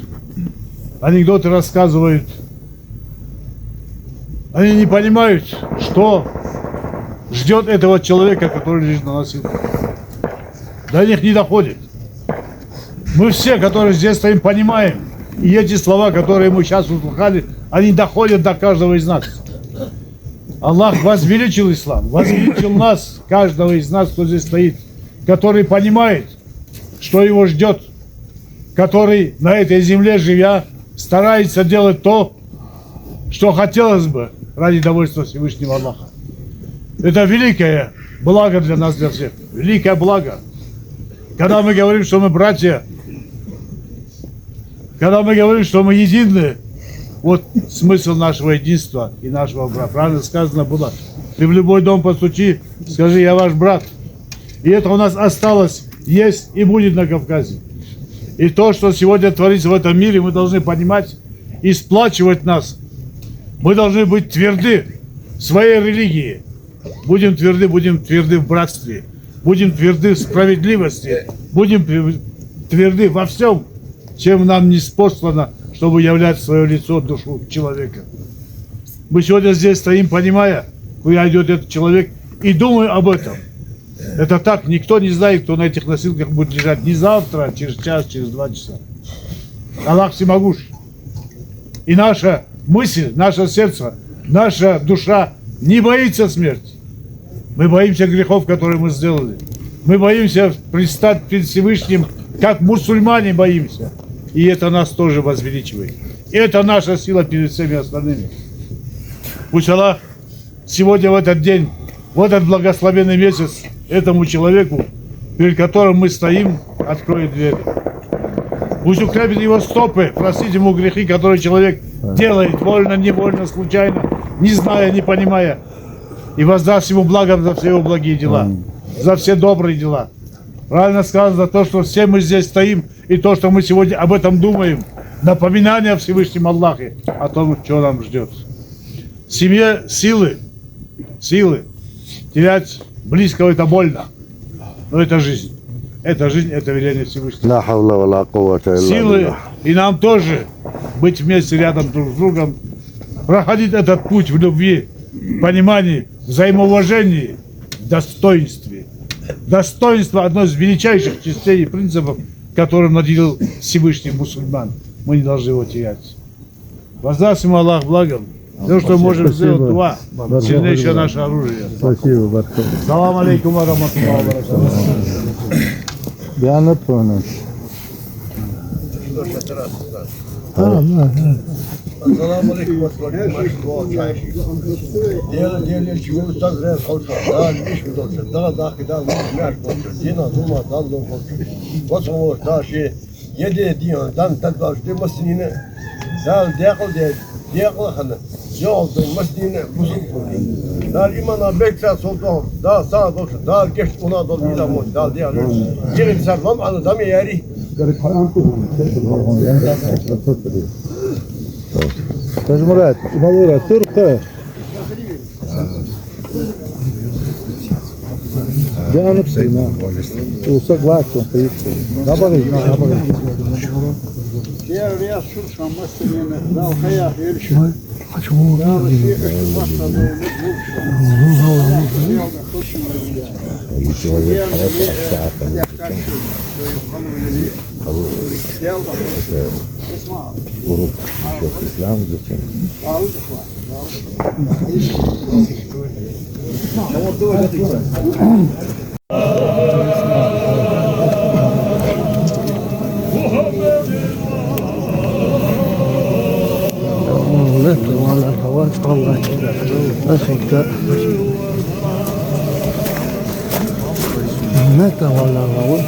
анекдоты рассказывают. Они не понимают, что ждет этого человека, который лежит на носилках. До них не доходит. Мы все, которые здесь стоим, понимаем. И эти слова, которые мы сейчас услыхали, они доходят до каждого из нас. Аллах возвеличил ислам, возвеличил нас, каждого из нас, кто здесь стоит, который понимает, что его ждет, который на этой земле, живя, старается делать то, что хотелось бы ради довольства Всевышнего Аллаха. Это великое благо для нас, для всех. Великое благо. Когда мы говорим, что мы братья, когда мы говорим, что мы едины, вот смысл нашего единства и нашего брата. Правильно сказано было. Ты в любой дом постучи, скажи, я ваш брат. И это у нас осталось, есть и будет на Кавказе. И то, что сегодня творится в этом мире, мы должны понимать и сплачивать нас. Мы должны быть тверды в своей религии. Будем тверды в братстве. Будем тверды в справедливости. Будем тверды во всем, чем нам не спослано, чтобы являть свое лицо, душу человека. Мы сегодня здесь стоим, понимая, куда идет этот человек, и думаю об этом. Это так, никто не знает, кто на этих носилках будет лежать ни завтра, через час, через 2 часа. Аллах всемогущ. И наша мысль, наше сердце, наша душа не боится смерти. Мы боимся грехов, которые мы сделали. Мы боимся предстать перед Всевышним, как мусульмане боимся. И это нас тоже возвеличивает. Это наша сила перед всеми остальными. Пусть Аллах сегодня в этот день, в этот благословенный месяц, этому человеку, перед которым мы стоим, откроет дверь. Пусть укрепит его стопы, простит ему грехи, которые человек делает, вольно, невольно, случайно. не зная, не понимая, и воздаст ему благом за все его благие дела, за все добрые дела. Правильно сказано то, что все мы здесь стоим, и то, что мы сегодня об этом думаем, напоминание о Всевышнем Аллахе, о том, что нам ждет. В семье силы, терять близкого это больно, но это жизнь. Это жизнь, это веление Всевышнего. لا حول ولا قوة إلا Силы, بالله. и нам тоже быть вместе рядом друг с другом, проходить этот путь в любви, в понимании, взаимоуважении, в достоинстве. Достоинство – одно из величайших частей и принципов, которым наделил Всевышний мусульман. Мы не должны его терять. Воздаст ему Аллах благом. Все, что можем сделать, дуа, сильнейшее наше оружие. Спасибо большое. Салам алейкум ва рахматуллахи ва баракатуху. Диана Тонов. Assalamu alaikum warahmatullahi wabarakatuh. Diğer çiğnemi tazren kalça. Daha iş mi dolça? Daha dakika mer kalça. Dina durma dal dol kalça. Vasamur taşı yedi diyor. Dan tadbaş demasini. Dal dekal de dekal hanı. Yol da masini buzun kuli. Dal imana beksa sultan. Daha sağ dolça. Daha geç ona dol bir zaman. Dal diyor. Yeri sarmam anladam yeri. Tezmurat, Malura, Türk'e. Diana Psina. Usa Glaxon, isso. Dá pra ver, não, dá pra ver. Diğer riyaz şurşan masumiyene dal kaya erişim. Dal şey başladığımız ولا الهواء والله أخيك متى ولا الهواء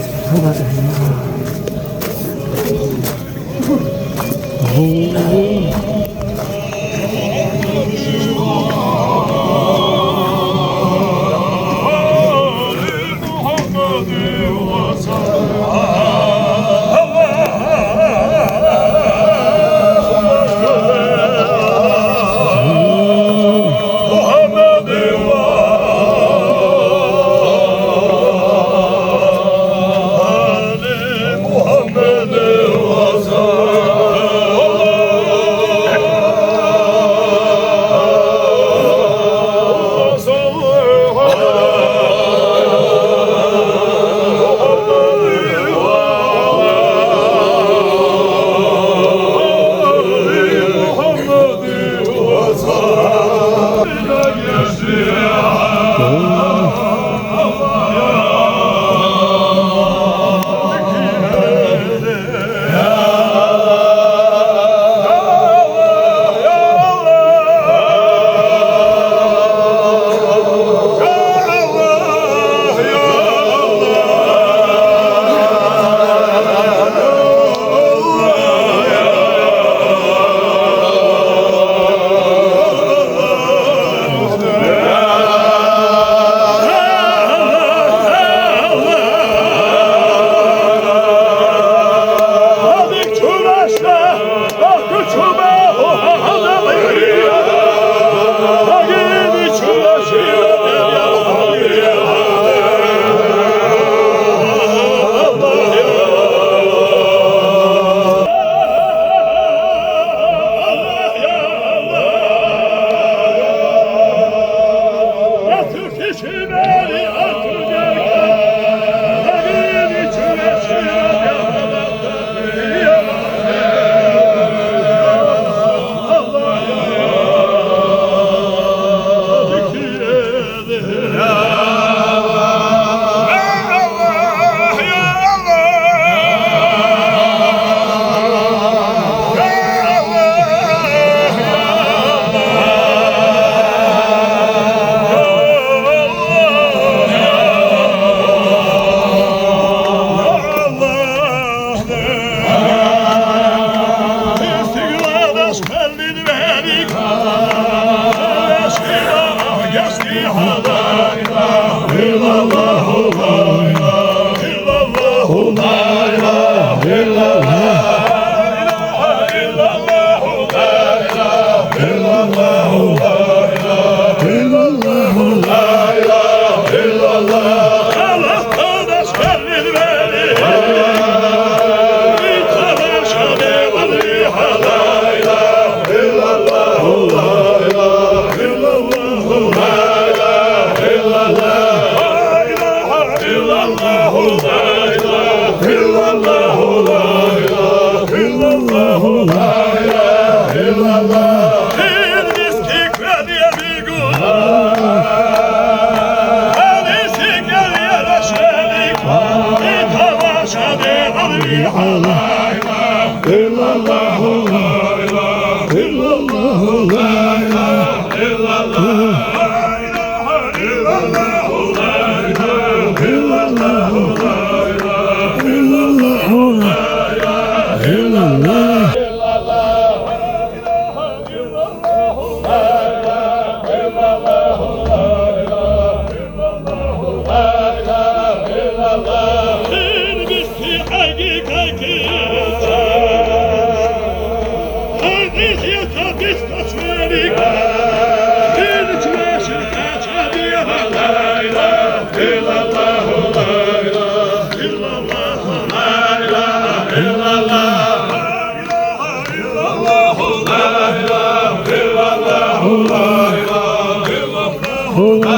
Oh,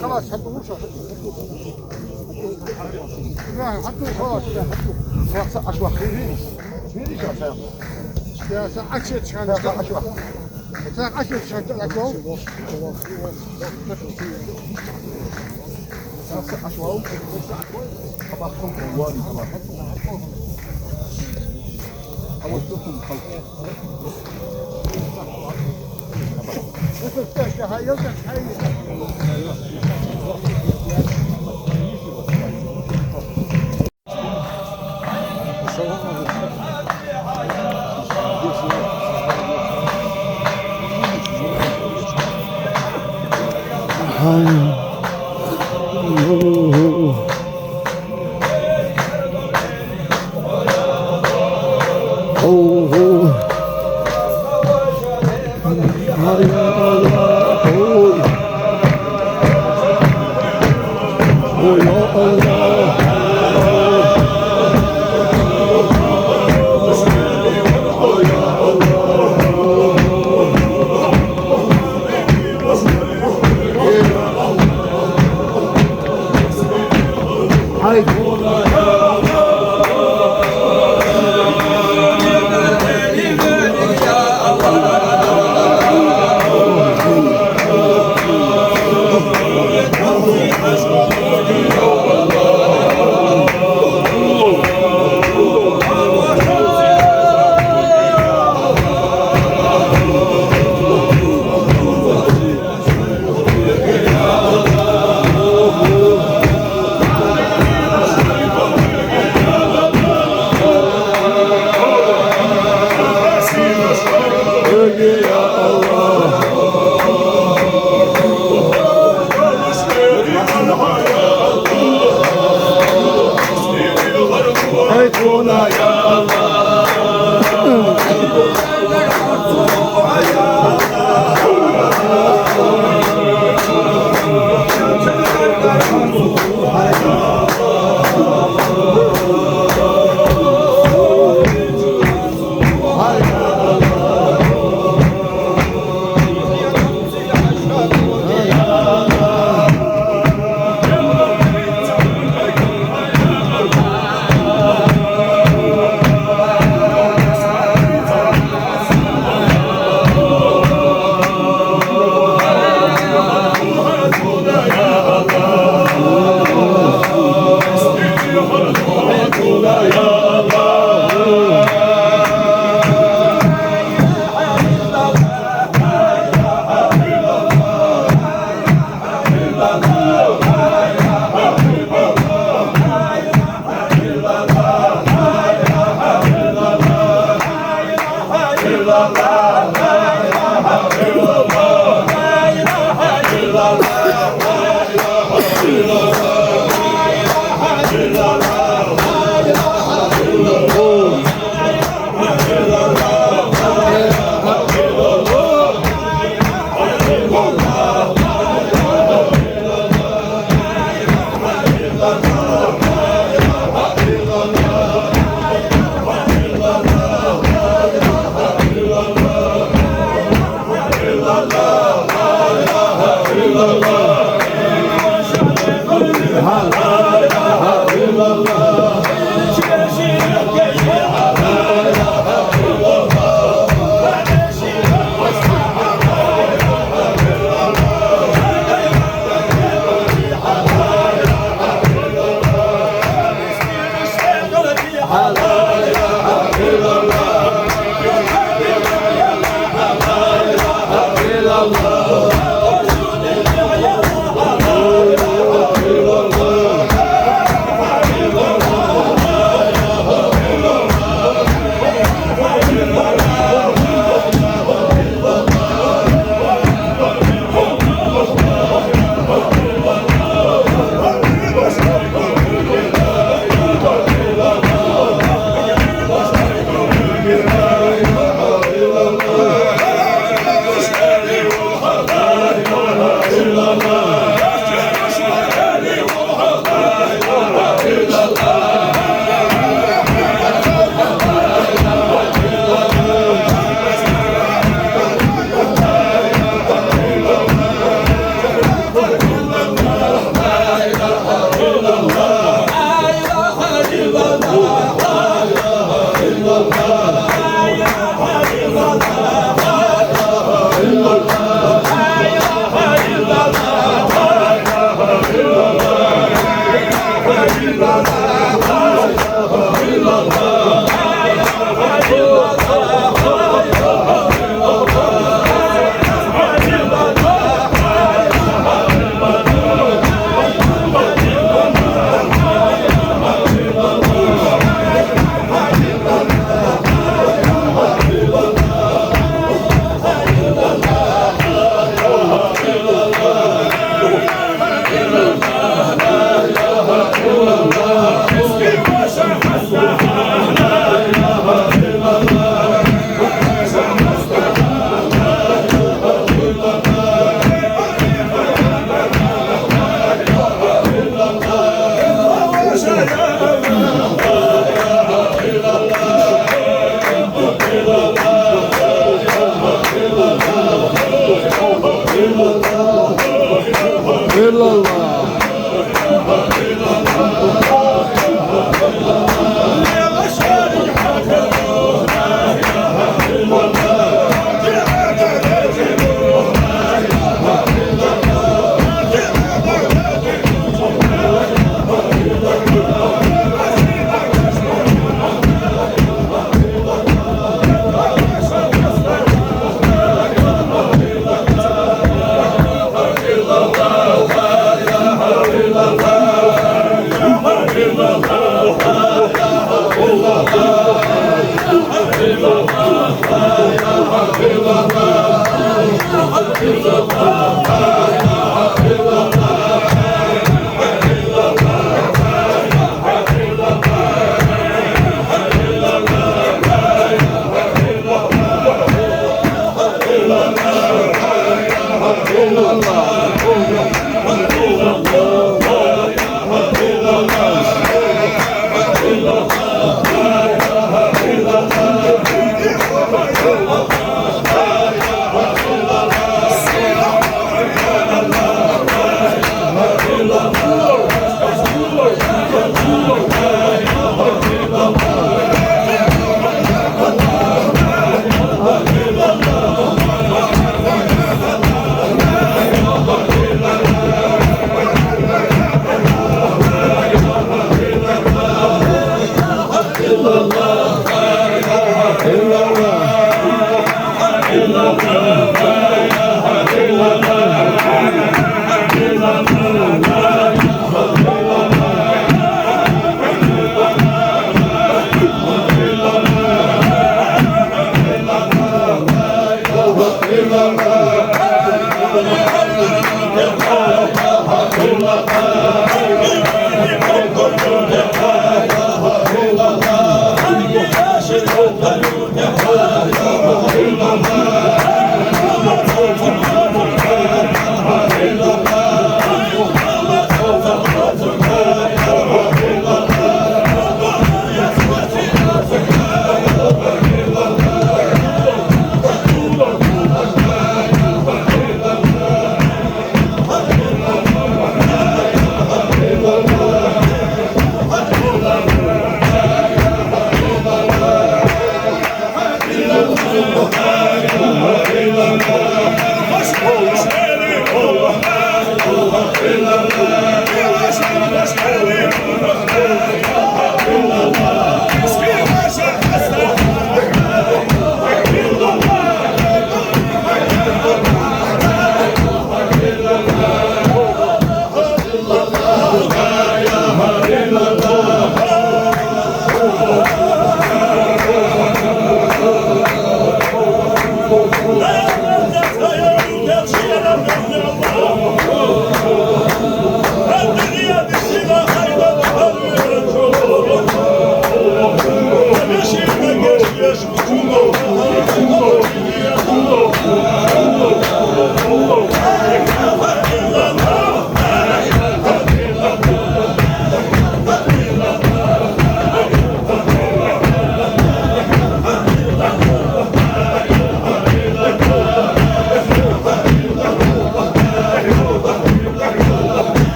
خلاص حطوا مش حطوا خلاص حطوا أشواق يا ساعة شان أشواق ساعة شان تأكل أشواق أبغاكم واري أودكم خلف Allah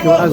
Thank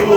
you.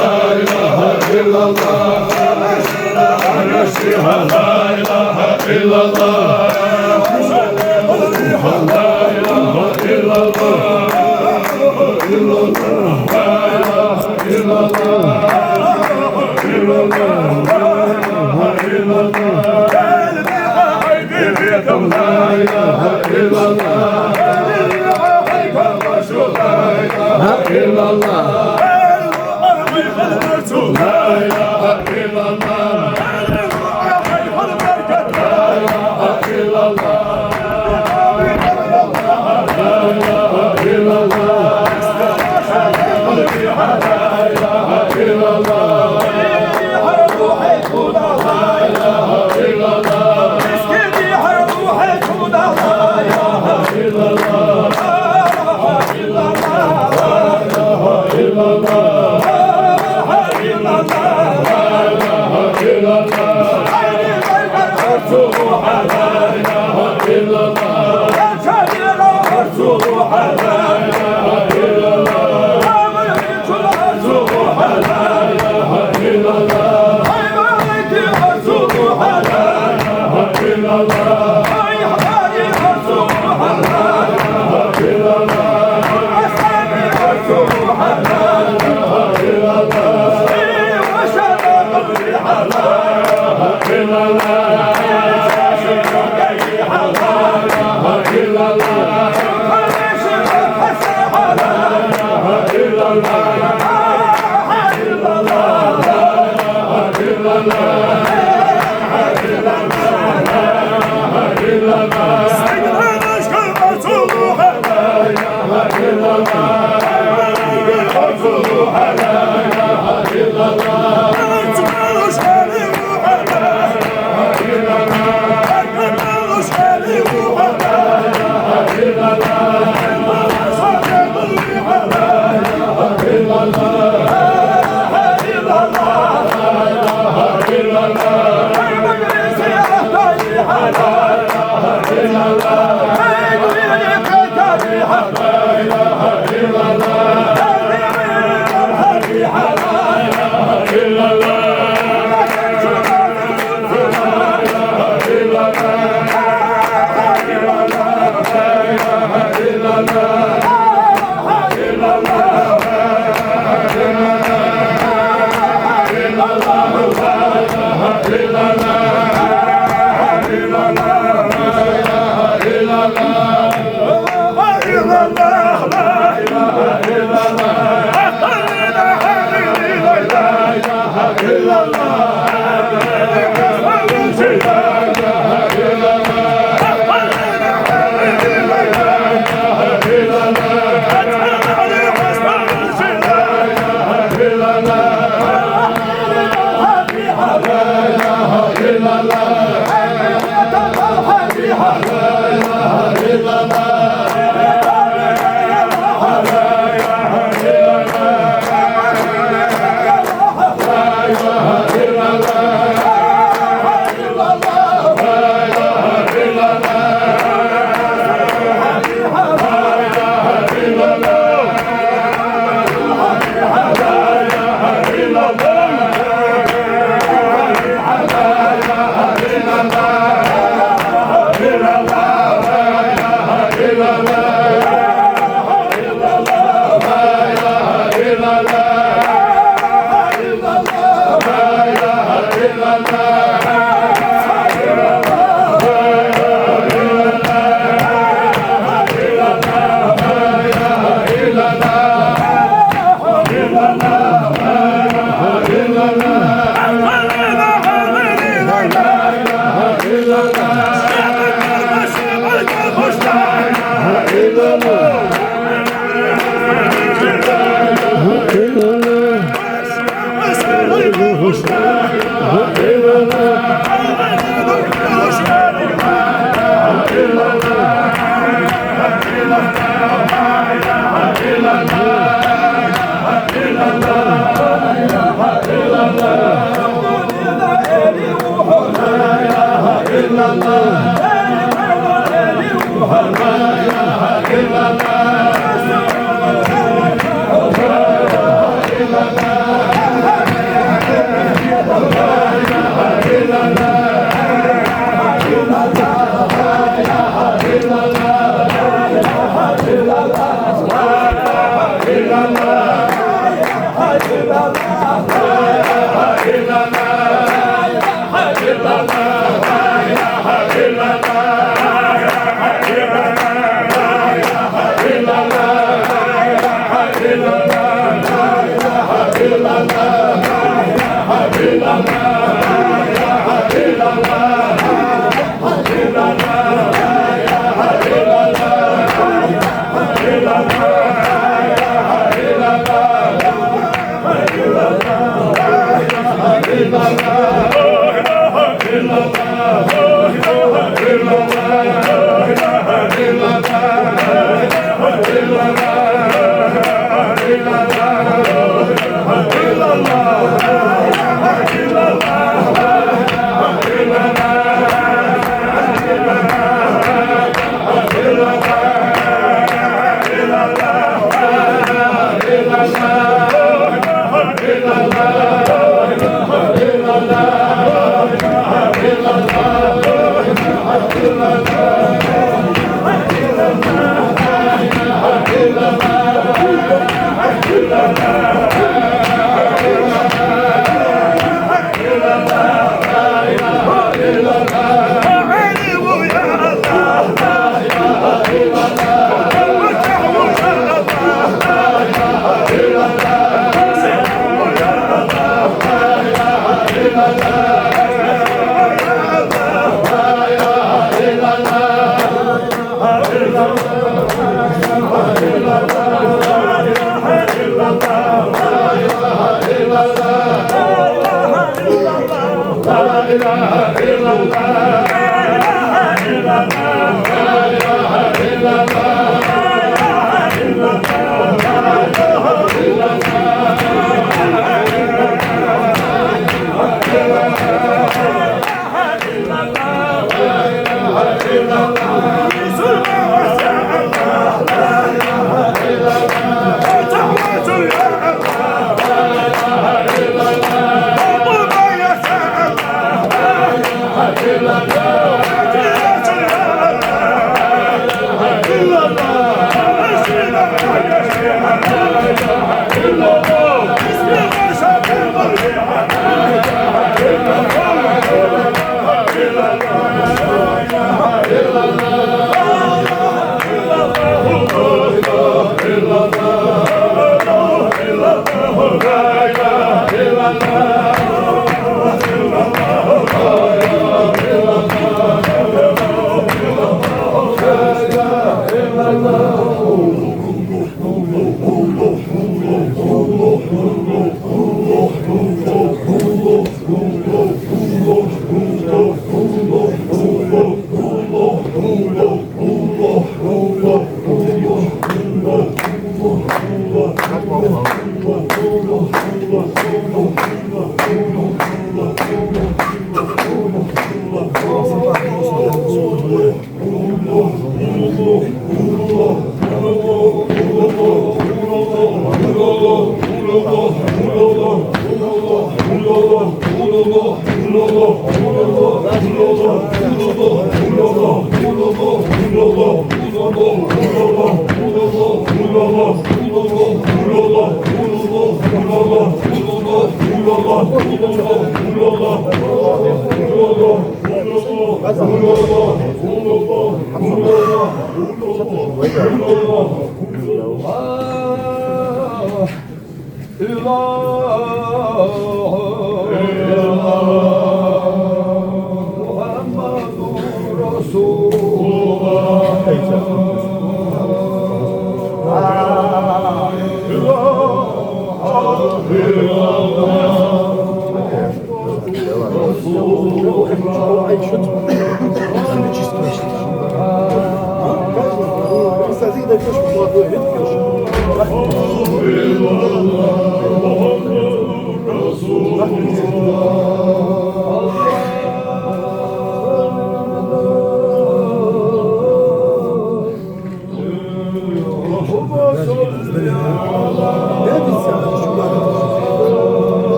الله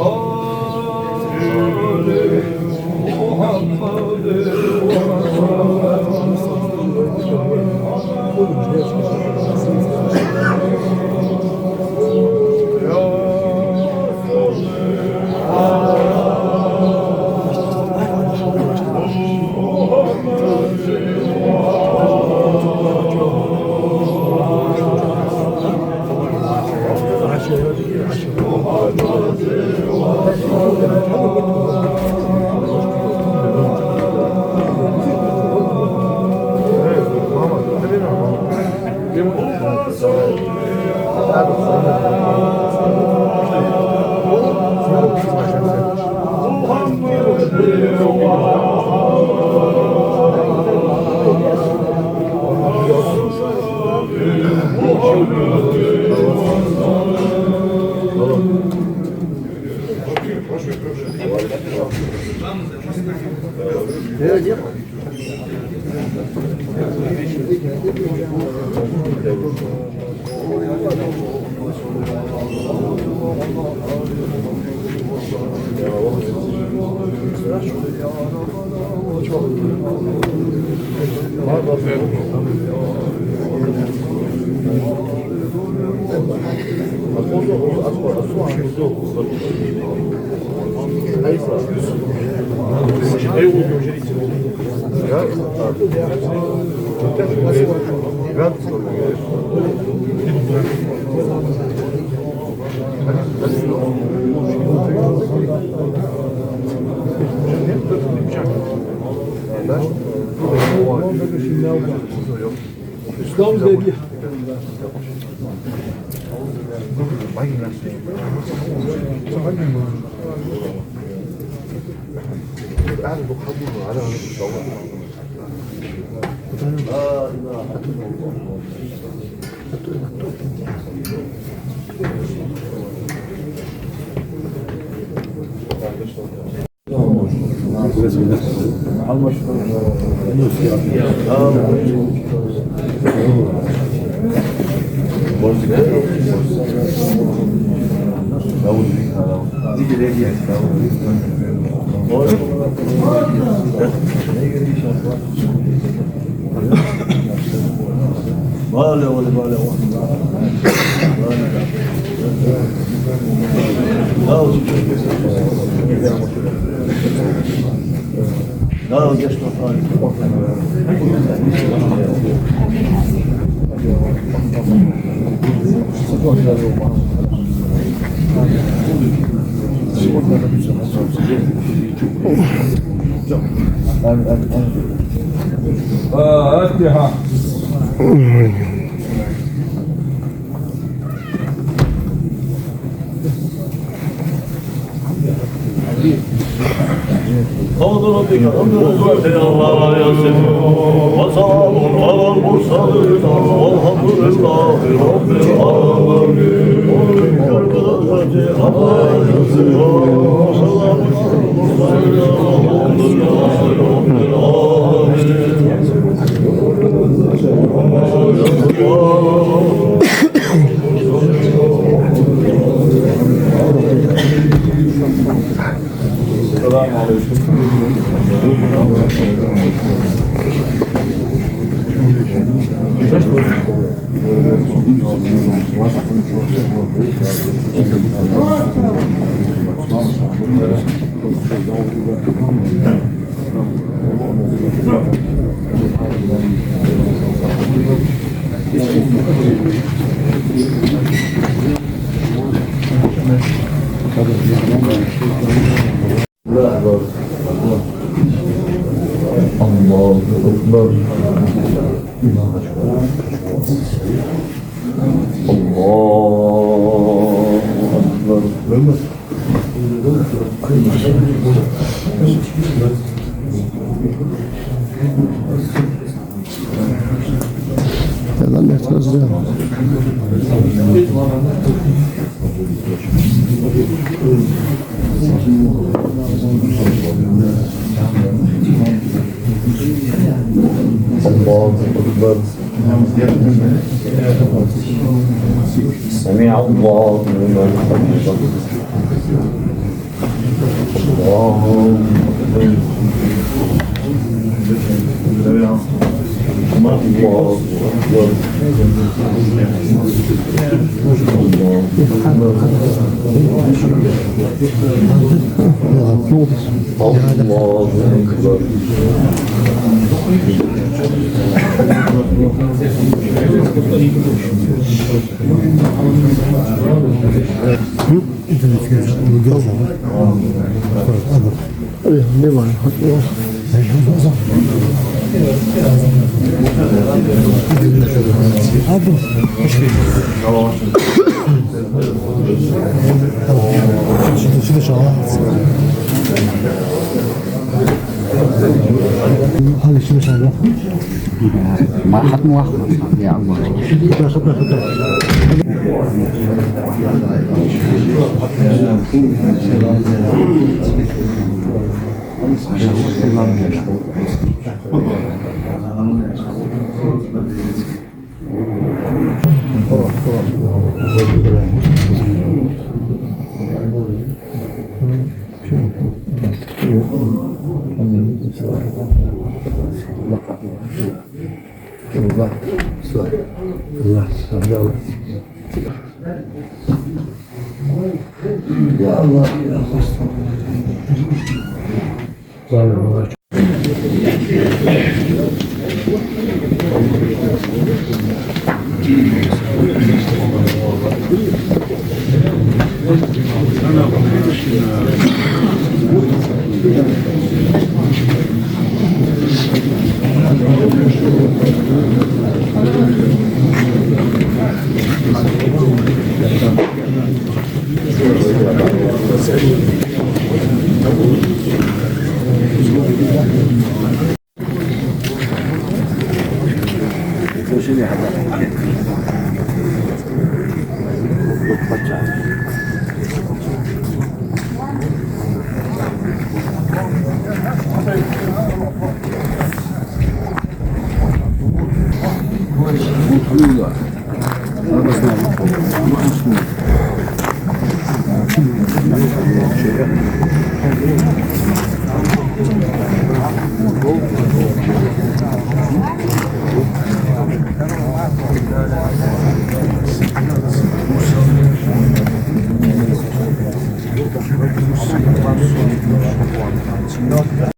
Oh فاتحة. قول ربك الحمد لله الله يسر وسلام على المرسلين والحمد لله رب العالمين الله يسر وسلام على المرسلين والحمد لله رب السلام الله أكبر الله يلا اعتراض الله أكبر سمع الله لمن حمده الله أكبر الله أكبر الله أكبر